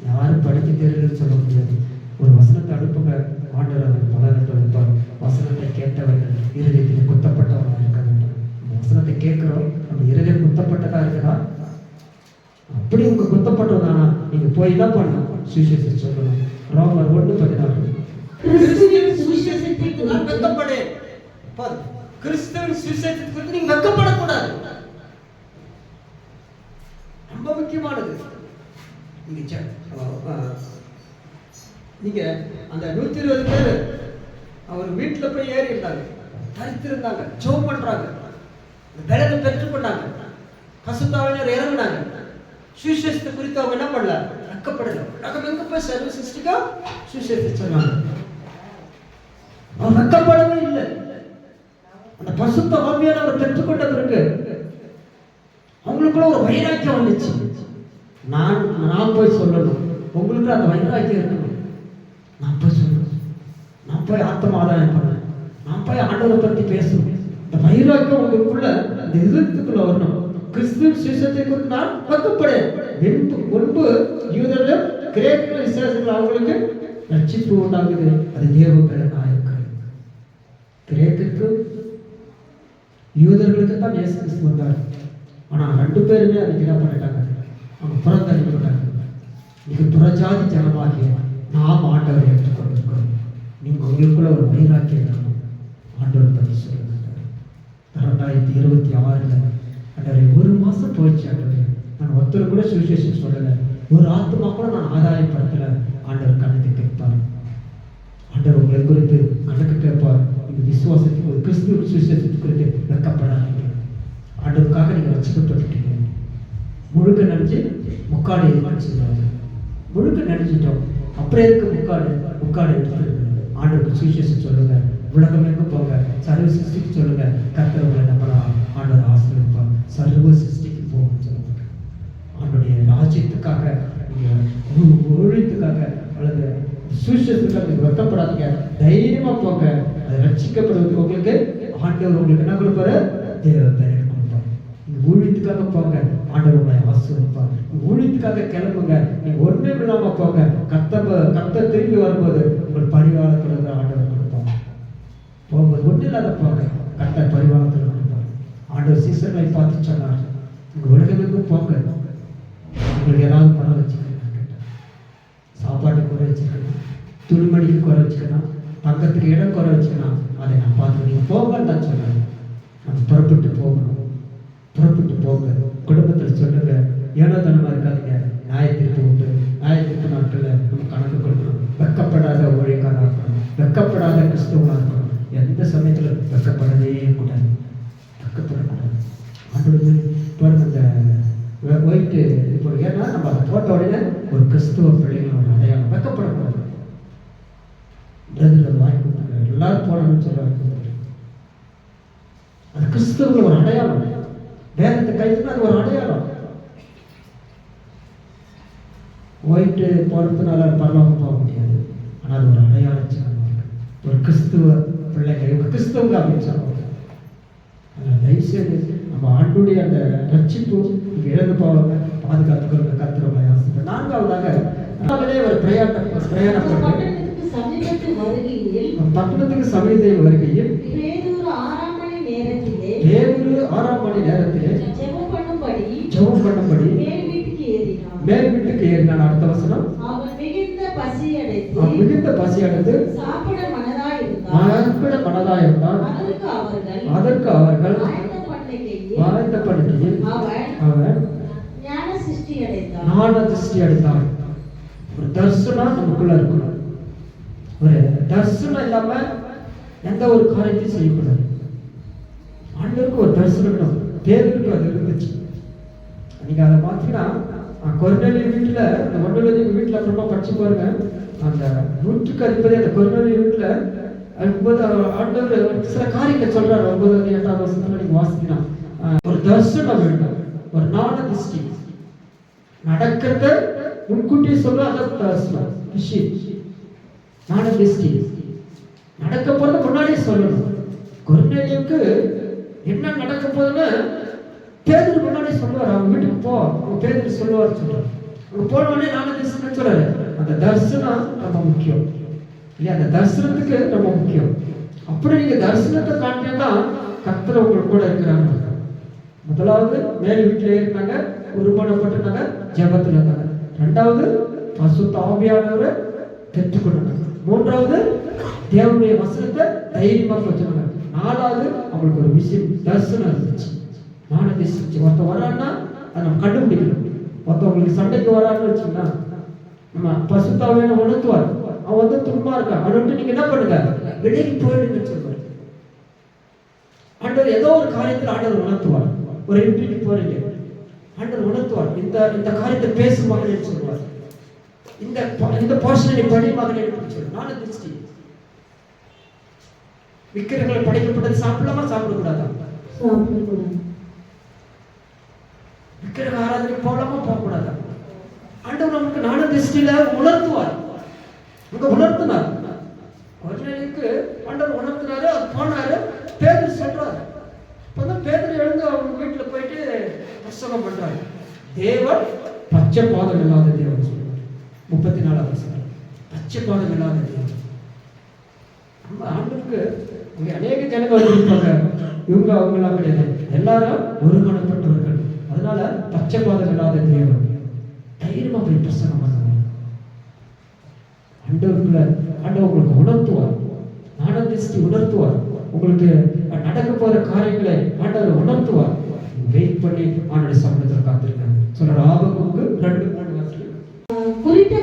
யாரும் படிக்க தெரியலன்னு சொல்ல முடியாது. ஒரு வசனத்தை அனுப்புங்க, ஆண்டவர் அவர் பலன் வைப்பார். வசனத்தை கேட்டவர்கள் இருதயத்தில் குத்தப்பட்டவர்களாக இருக்க வேண்டும். வசனத்தை கேட்கிறோம், நம்ம இருதயம் குத்தப்பட்டதா இருக்குதா? அப்படி உங்க குத்தப்பட்டதானா நீங்க போய் தான் பண்ணணும், சுவிசேஷத்தை சொல்லணும். ரோமர் 1:14 கிறிஸ்துவின் சுவிசேஷத்துக்கு நான் வெட்கப்படேன். கிறிஸ்துவின் சுவிசேஷத்துக்கு நீங்க வெட்கப்படக்கூடாது. ரொம்ப முக்கியமானது. நீங்க அந்த 120 பேர் அவர் வீட்டுல போய் ஏறி இருந்தாங்க, தரித்திருந்தாங்க, ஜெபம் பண்றாங்க, பலனை பெற்றுக்கொண்டாங்க, பசுத்தாவினர் இறங்கினாங்க. சுவிசேஷத்தை குறித்து அவங்க என்ன பண்ணல, வெட்கப்படல. உலகம் எங்க போய் சர்வ சிருஷ்டிக்கா சுவிசேஷத்தை சொன்னாங்க. அவன் வெட்கப்படவே இல்லை. அந்த பசுத்த ஆவியானவர் பெற்றுக்கொண்ட பிறகு அவங்களுக்குள்ள ஒரு வைராக்கியம் வந்துச்சு. நான் போய் சொல்லணும், உங்களுக்கு அந்த வைராக்கியம் இருக்கணும். நான் போய் சொல்லணும், நான் போய் ஆத்மாதாயம் பண்ணணும், நான் போய் ஆண்டவரை பற்றி பேசணும். இந்த வைராக்கியம் உங்களுக்குள்ள இந்த இதயத்துக்குள்ள வரணும். கிறிஸ்துவ சுவிசேஷத்தை குறித்து நான் வெட்கப்படேன். முன்பு யூதர்களும் கிரேக்க விசுவாசிகள் அவங்களுக்கு ரட்சிப்பு உண்டாகுது, அது தேவ பலனாக இருக்கிறது. கிரேக்கு யூதர்களுக்கு தான் இயேசு கிறிஸ்து வந்தார். ஆனால் 2 பேருமே அதுக்கு என்ன பண்ணிட்டாங்க, அவங்க புறந்தள்ளிவிட்டாங்க. இது புறஜாதி ஜனமாகிய நாம் ஆண்டவரை ஏற்றுக்கொண்டிருக்கிறோம். நீங்கள் உங்களுக்குள்ள ஒரு வைராக்கியம் இருக்கணும். ஆண்டவர் பற்றி சொல்லுங்க. 2026 ஆண்டவரை 1 மாசம் போயிடுச்சு. ஆண்டவரை நான் ஒருத்தர் கூட சுவிசேஷம் சொல்லலை, ஒரு ஆத்மா கூட நான் ஆதாயப்படுத்தலை. ஆண்டவர் கணக்கு கேட்பார். ஆண்டவர் உங்களை குறித்து கணக்கு கேட்பார். நீங்கள் விசுவாசத்துக்கு கிறிஸ்துவ சுவிசேஷத்தை குறித்து வெட்கப்படாதீங்க. ஆண்டவருக்காக நீங்கள் ரட்சிக்கப்பட்டுட்டீங்க. முழுக்க நடிச்சு முக்காடு எதுன்னு சொல்லுவாங்க. முழுக்க நடிச்சிட்டோம், அப்புறம் எதுக்கு முக்காடு எடுத்து ஆண்டவருக்கு சுவிசேஷம் சொல்லுங்க. உலகம் எங்க போங்க, சர்வ சிருஷ்டிக்கு சொல்லுங்க. கர்த்தர் உங்களை என்ன பண்ணலாம், ஆண்டவர் ஆசீர்வதிப்பார். சர்வ சிருஷ்டிக்கு போங்க. கவலைப்படாதீங்க, தைரியமா போங்க. அது ரட்சிக்கப்படுவதற்கு உங்களுக்கு ஆண்டவர் உங்களுக்கு என்ன கொடுப்பாரு? தேவ பலன் கொடுப்பார். நீங்க ஊழியத்துக்காக போங்க, ஆண்டவர் உங்களை ஆசீர்வதிப்பார். நீங்க ஊழியத்துக்காக கிளம்புங்க, நீங்க ஒண்ணும் இல்லாம போங்க. கத்த திரும்பி வரும்போது உங்கள் பரிவாரத்தில் ஆண்டவர் கொடுப்பார். போகும்போது ஒன்றும் இல்லாத போங்க, கத்த பரிவாரத்தில் கொடுப்பார். ஆண்டவர் சீசர்களை பார்த்து சொன்னார், உங்க உலகத்துக்கும் போங்க, உங்களுக்கு ஏதாவது பணம் வச்சுக்கணும், சாப்பாட்டு குறை வச்சுக்கணும், துணிமணிக்கு குறை வச்சுக்கணும், தங்கத்துக்கு இடம் குறை வச்சுக்கணும், அதை நான் பார்த்து நீங்கள் போங்கன்னு தான் சொன்னேன். நம்ம புறப்பட்டு போகணும், புறப்பட்டு போங்க. குடும்பத்தில் சொல்லுங்க, ஏனோ தனமாக இருக்காதீங்க. நியாயத்திற்கு உண்டு, நியாயத்திற்கு நாட்களில் நம்ம கணக்கு கொடுக்கணும். வெக்கப்படாத ஊழியக்காரராக இருக்கணும், வெக்கப்படாத கிறிஸ்தவனாக இருக்கணும். எந்த சமயத்தில் வெக்கப்படவே கூடாது, வெக்கப்படக்கூடாது. ஆண்டவர் பாருங்க, இந்த ஒயிட்டு இப்போ ஏன்னா நம்ம அதை போட்ட உடனே ஒரு கிறிஸ்துவ பிள்ளைங்களோட அடையாளம், வெக்கப்படக்கூடாது. பிரதர் வாங்கி கொடுத்தாங்க, எல்லாரும் போடணும்னு சொல்லி வாங்கி கொடுத்தாங்க. அது கிறிஸ்துவ ஒரு அடையாளம். வேதத்தை கைதுன்னா அது ஒரு அடையாளம். ஒயிட்டு போடுறதுனால பரவாயில்ல போக முடியாது, ஆனால் அது ஒரு அடையாளம் சின்னமாக இருக்கு. ஒரு கிறிஸ்துவ பிள்ளைங்க, இவங்க கிறிஸ்தவங்க அப்படின்னு சொல்லுவாங்க. அதில் தயவுசெய்து நம்ம ஆண்டுடைய அந்த ரட்சிப்பு இங்கே இழந்து போவாங்க, பாதுகாத்துக்கொள்ள கத்துறவங்க ஆசை. நான்காவதாக நாங்களே ஒரு பிரயாணம் பட்டணத்துக்கு சமீபத்தில் வருகையில் பட்டணத்துக்கு சமீபத்தில் வருகையில் பேதுரு 6ஆம் மணி நேரத்திலே ஜெபம் பண்ணும்படி மேல் வீட்டுக்கு ஏறினான். அடுத்த வசனம், அவன் மிகுந்த பசி அடைந்து சாப்பிட மனதாயிருந்தான். அதற்கு அவர்கள் ஆயத்த பண்ணுகையில் அவன் ஞான சிருஷ்டி அடைந்தான். ஒரு தரிசனம் நமக்குள்ள இருக்கணும். ஒரு தரிசனம் இல்லாம எந்த ஒரு காரியத்தையும் செய்யக்கூடாது. ஆண்டவருக்கு ஒரு தரிசனம், பேருக்கு அது இருந்துச்சு. நீங்க அதை பார்த்தீங்கன்னா கொர்நேலிய வீட்டுல, அந்த ஒன்றுலதி வீட்டுல அப்புறமா படிச்சு பாருங்க. அந்த 100க்கு அதிபதி அந்த கொர்நேலிய வீட்டுல இருக்கும்போது ஆண்டவர் சில காரியங்களை சொல்றாரு. 9வது 8வது வருஷத்துல நீங்க வாசிக்கணும். ஒரு தரிசனம் வேண்டும், ஒரு ஞான திருஷ்டி. நடக்கிறத முன்கூட்டியே சொல்ல, அதான் தரிசனம், விஷயம், ஞான திருஷ்டி. நடக்க போறது முன்னாடியே சொல்லணும். கொர்நேலியுக்கு என்ன நடக்க போகுதுன்னு பேதுரு முன்னாடி சொல்லுவார். அவங்க வீட்டுக்கு போ, அவங்க பேதுரு சொல்லுவார் சொல்றாரு. அவங்க போன உடனே ஞான தரிசனம் சொல்றாரு. அந்த தரிசனம் ரொம்ப முக்கியம் இல்லையா? அந்த தரிசனத்துக்கு ரொம்ப முக்கியம். அப்படி நீங்க தரிசனத்தை காட்டினா கர்த்தர் உங்களுக்கு கூட இருக்கிறாங்க. முதலாவது மேல் வீட்டில் இருந்தாங்க, உருமானப்பட்டிருந்தாங்க, ஜெபத்தில் இருந்தாங்க. 2வது பரிசுத்த ஆவியானவரை பெற்றுக்கொண்டாங்க. 3வது தேவனுடைய வசனத்தை தைரியமா பெற்றுக்கொண்டாங்க. 4வது அவங்களுக்கு ஒரு விஷயம், தரிசனம் இருந்துச்சு, ஞான திருஷ்டி. ஒருத்தர் வரான்னா அதை நம்ம கண்டுபிடிக்கணும். ஒருத்தவங்களுக்கு சண்டைக்கு வரான்னு வச்சுங்கன்னா நம்ம பரிசுத்த ஆவியானவரை உணர்த்துவார். அவன் வந்து துன்பமா இருக்கான், அதை விட்டு நீங்க என்ன பண்ணுங்க, விலகி போயிடுன்னு சொல்லுவார். ஆண்டவர் ஏதோ ஒரு காரியத்தில் ஆண்டவர் உணர்த்துவார். ஒரு இன்டர்வியூ போறீங்க, ஆண்டவர் உணர்த்துவார். இந்த காரியத்தை பேசு மகனே சொல்லுவார். இந்த போர்ஷனை படி மகனே சொல்லுவார். ஞான திருஷ்டி. விக்கிரகங்கள் படைக்கப்பட்டது சாப்பிடலாமா சாப்பிடக்கூடாதா? விக்கிரக ஆராதனை போகலாமா போகக்கூடாதா? ஆண்டவர் நமக்கு ஞான திருஷ்டியில உணர்த்துவார். அங்க உணர்த்தினார். கொர்நேலியுக்கு ஆண்டவர் உணர்த்தினாரு, அது போனாரு. பேதுரு சொல்றாரு. அப்பதான் பேதுரு எழுந்து அவங்க வீட்டுல போயிட்டு பிரசங்கம் பண்றாரு. தேவன் பச்சை பாதம் இல்லாத தேவன் சொல்றாரு. 34வது வசனம், பச்சை பாதம் இல்லாத தேவன். நம்ம ஆண்டவருக்கு இங்க அநேக ஜனங்கள் இருப்பாங்க, இவங்க அவங்களாம் கிடையாது, எல்லாரும் ஒருமனப்பட்டவர்கள். அதனால பச்சை பாதம் இல்லாத தேவன் தைரியமா போய் பிரசங்கம் பண்ணுவாங்க. ஆண்டவர் உங்களுக்கு உணர்த்துவார், ஞான திருஷ்டி உணர்த்துவார். உங்களுக்கு நடக்க போற காரியங்களை ஆண்டவர் உணர்த்துவார். வெயிட் பண்ணி ஆண்டவருடைய சமூகத்தில் காத்திருக்காங்க. சொல்ற ஆபகுக்கு 2:2 குறித்த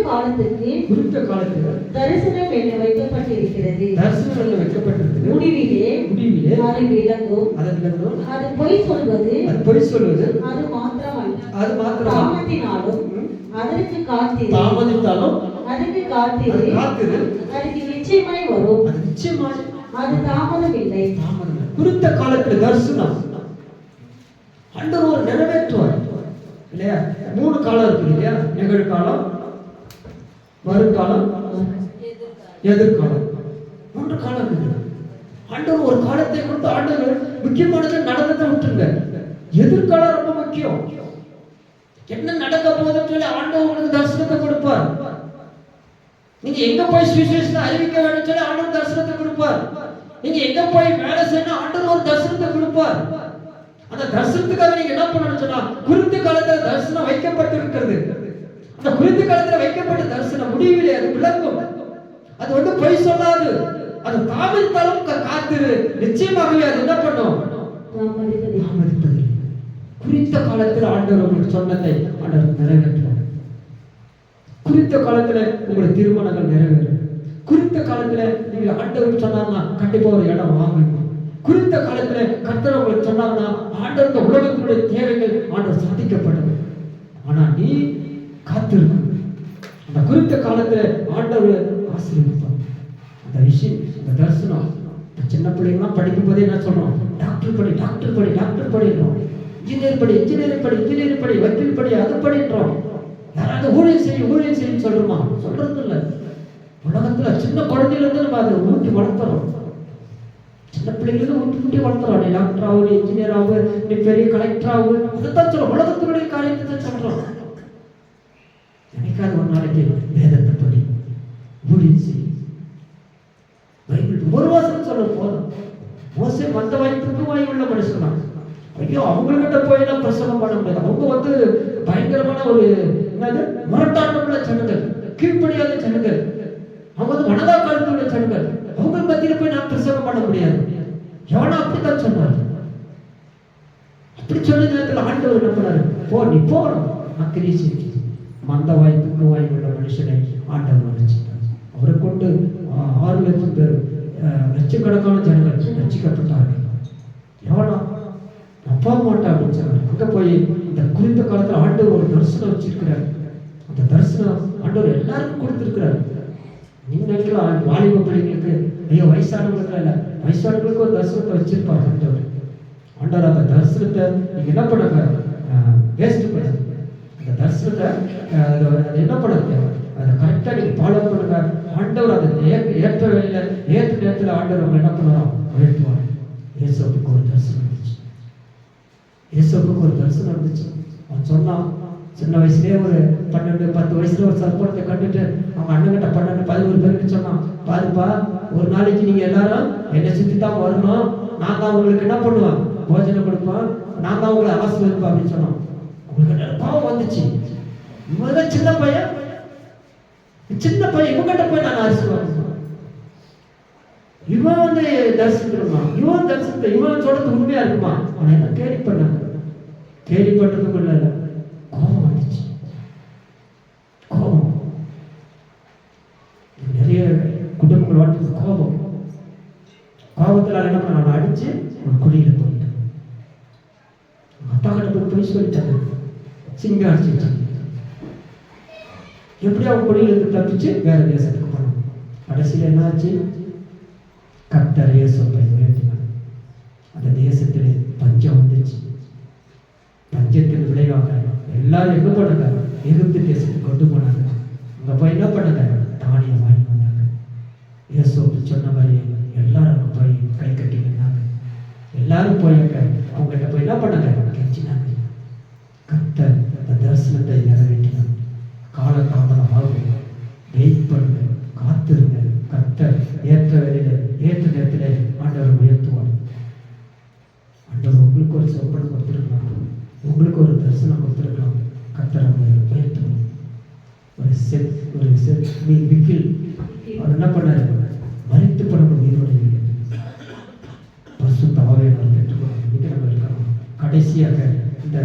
காலத்துக்கு தரிசனம் என்ன வைக்கப்பட்டிருக்கிறது. முடிவிலே அது விளங்கும். அது பொய் சொல்வது அது மாத்திரமல்ல. தாமதித்தாலும் அதற்கு காத்திரு. அதுக்கு நிச்சயமாய் வரும். அது தாமதம் இல்லை. குறித்த காலத்தில் தரிசனம் ஆண்டவர் ஒரு நிறைவேற்றுவார் இல்லையா? 3 காலம் இருக்கு இல்லையா? நிகழ்காலம், வருங்காலம், எதிர்காலம். ஒரு காலம் இருக்குது. ஆண்டவர் ஒரு காலத்தை கொடுத்து ஆண்டவர் முக்கியமானது நடந்ததை விட்டுருங்க. எதிர்காலம் ரொம்ப முக்கியம். என்ன நடக்க போகுதுன்னு சொல்லி ஆண்டவர் உங்களுக்கு தரிசனத்தை கொடுப்பார். நீங்க எங்க போய் சுவிசேஷத்தை அறிவிக்க வேண்டும் சொல்லி ஆண்டவர் தரிசனத்தை கொடுப்பார். நீங்க எங்க போய் வேலை செய்யணும் ஆண்டவர் ஒரு தரிசனத்தை கொடுப்பார். அந்த தரிசனத்துக்காக நீங்க என்ன பண்ணணும்னு சொன்னா, குறித்த காலத்துல தரிசனம் வைக்கப்பட்டிருக்கிறது. அந்த குறித்த காலத்துல வைக்கப்பட்ட தரிசனம் முடிவிலே அது விளங்கும். அது வந்து பொய் சொல்லாது. அது தாமதித்தாலும் காத்திரு, நிச்சயமாகவே அது என்ன பண்ணும், தாமதிப்பதில்லை. குறித்த காலத்துல ஆண்டவர் உங்களுக்கு சொன்னதை ஆண்டவர் நிறைவேற்றுவார். குறித்த காலத்துல உங்களுடைய திருமணங்கள் நிறைவேறும். குறித்த காலத்துல நீங்க ஆண்டவர் சொன்னாங்கன்னா கண்டிப்பா ஒரு இடம் வாங்கணும். குறித்த காலத்துல கர்த்தர் உங்களுக்கு சொன்னாங்கன்னா ஆண்டவர் உலகத்தினுடைய தேவைகள் ஆண்டவர் சாதிக்கப்பட்டது. ஆனா நீ காத்திருக்கணும். அந்த குறித்த காலத்துல ஆண்டவர் ஆசீர்வதிப்பார். அந்த விஷயம், அந்த தரிசனம். சின்ன பிள்ளைங்களாம் படிக்கும் போதே என்ன சொல்றோம், டாக்டர் படி, டாக்டர் படி, டாக்டர் படின்றோம். இன்ஜினியர் படி, இன்ஜினியர் படி, இன்ஜினியர் படி, வக்கீல் படி, அது படின்றோம். யாராவது ஊழியம் செய்யும் சொல்றோமா? சொல்றது இல்லை. உலகத்துல சின்ன குழந்தையில இருந்து நம்ம அதை ஊட்டி வளர்த்துறோம். சின்ன பிள்ளைங்களுக்கு ஊட்டி வளர்த்துறோம். நீ டாக்டர் ஆகு, நீ இன்ஜினியர் ஆகு, நீ பெரிய கலெக்டர் ஆகு, அதைத்தான் சொல்றோம். உலகத்தினுடைய காரியத்தை தான் சொல்றோம். நினைக்காத ஒரு நாளைக்கு வேதத்தை படி, ஊழியம் செய். பைபிள் ஒரு வாசம் சொல்ல போதும். மோசே மந்த வாய்ப்புக்கு வாய் உள்ள மனுஷன் தான். ஐயோ, அவங்ககிட்ட போய் எல்லாம் பிரசவம் பண்ண முடியாது. அவங்க வந்து பயங்கரமான ஒரு என்னது முரட்டாட்டமுள்ள ஜனங்கள், கீழ்ப்படியாத ஜனங்கள், அவங்க வந்து மனதா காலத்துள்ள ஜனங்கள். அவங்க மத்தியில போய் நான் பிரசவம் பண்ண முடியாது. எவனா அப்படித்தான் சொன்னார். அப்படி சொன்ன நேரத்தில் ஆண்டவர் என்ன பண்ணாரு, போ, நீ போகணும். அக்கிரி செய்தி மந்த வாய்ப்புக்கு வாய் உள்ள மனுஷனை ஆண்டவர் வச்சுட்டார். அவரை கொண்டு 6 லட்சம் பேர், லட்சக்கணக்கான ஜனங்கள் ரட்சிக்கப்பட்டார்கள். எவனா அப்பா மாட்டா அப்படின்னு சொன்னார். அங்க போய் இந்த குறித்த காலத்துல ஆண்டவர் ஒரு தரிசனம் வச்சிருக்கிறார். அந்த தரிசனம் ஆண்டவர் எல்லாருக்கும் கொடுத்திருக்கிறார். நீங்க நினைக்கலாம் வாலிப பிள்ளைங்களுக்கு, ஐயோ வயசானவங்களுக்கு இல்ல, வயசானவங்களுக்கு ஒரு தரிசனத்தை வச்சிருப்பார் ஆண்டவர். ஆண்டவர் அந்த தரிசனத்தை நீங்க என்ன பண்ணுங்க, வேஸ்ட் பண்ணாது. அந்த தரிசனத்தை என்ன பண்ணுங்க, அதை கரெக்டா நீங்க ஃபாலோ பண்ணுங்க. ஆண்டவர் அதை ஏற்ற வேலையில ஏற்ற நேரத்தில் ஆண்டவர் அவங்க என்ன பண்ணுறோம், உயர்த்துவார். இயேசுவுக்கு ஒரு தரிசனம் இருந்துச்சு. இயேசுவுக்கு ஒரு தரிசனம் இருந்துச்சு. அவன் சொன்னான், சின்ன வயசுலேயே ஒரு 12-10 வயசுல ஒரு சர்ப்பத்தை கண்டுட்டு அவங்க அண்ணங்கிட்ட 12-11 பேருக்கு சொன்னான், பாருப்பா, ஒரு நாளைக்கு நீங்க எல்லாரும் என்னை சுற்றி தான் வரணும். நான் தான் உங்களுக்கு என்ன பண்ணுவேன், போஜனை கொடுப்பேன். நான் தான் உங்களை ஆசீர்வதிப்பேன் அப்படின்னு சொன்னான். உங்களுக்கு பாவம் வந்துச்சு. முதல்ல சின்ன பையன் இவங்கிட்ட போய் நான் ஆசீர்வாதம், இவன் வந்து தரிசிக்கணுமா, இவன் தரிசனத்தை இவன் சொல்றது உண்மையா இருக்குமா? அவனை என்ன கேள்வி பண்ணாங்க. கேள்வி பண்றதுக்குள்ள கோபம் வந்துச்சு. கோபம் நிறைய குடும்பங்கள் வாழ்க்கை கோபம். கோபத்தில் என்ன பண்ண, அவனை அடிச்சு ஒரு குழியில போயிட்டான். அப்பா கிட்ட போய் சொல்லிட்டாங்க, சிங்க அடிச்சு. எப்படி அவன் குழியிலிருந்து தப்பிச்சு வேற தேசத்துக்கு போனான். கடைசியில் என்னாச்சு, கர்த்தர் இயேசுவை உயர்த்தினார். அந்த தேசத்தில் பஞ்சம் வந்துச்சு. பஞ்சத்தின் விளைவாக எல்லாரும் எங்க போனாங்க, எகிப்து தேசத்துக்கு கொண்டு போனாங்க. அங்க போய் என்ன பண்ணாங்க, தானியம் வாங்கி வந்தாங்க. இயேசு சொன்ன மாதிரி எல்லாரும் அங்க போய் கை கட்டி நின்னாங்க. எல்லாரும் போய் அவங்ககிட்ட போய் என்ன பண்ணாங்க, கெஞ்சினாங்க. கர்த்தர் அந்த தரிசனத்தை நிறைவேற்றினார். காலதாமதம் ஆகும், வெயிட் பண்ணுங்க, காத்திருங்க. கர்த்தர் ஏற்ற வேலையில ஏற்ற நேரத்தில் ஆண்டவர் உயர்த்துவார். ஆண்டவர் உங்களுக்கு ஒரு சொப்பனம் கொடுத்திருக்கலாம், உங்களுக்கு ஒரு தரிசனம் கொடுத்திருக்கலாம். கர்த்தர் அவங்களை உயர்த்துவார். விக்கில் அவர் என்ன பண்ணாரு, மரித்து பணம் உயிரோடு பரிசுத்த ஆவியானவர் பெற்றுக்கொள்ளும். இன்னைக்கு நம்ம இருக்கணும். கடைசியாக இந்த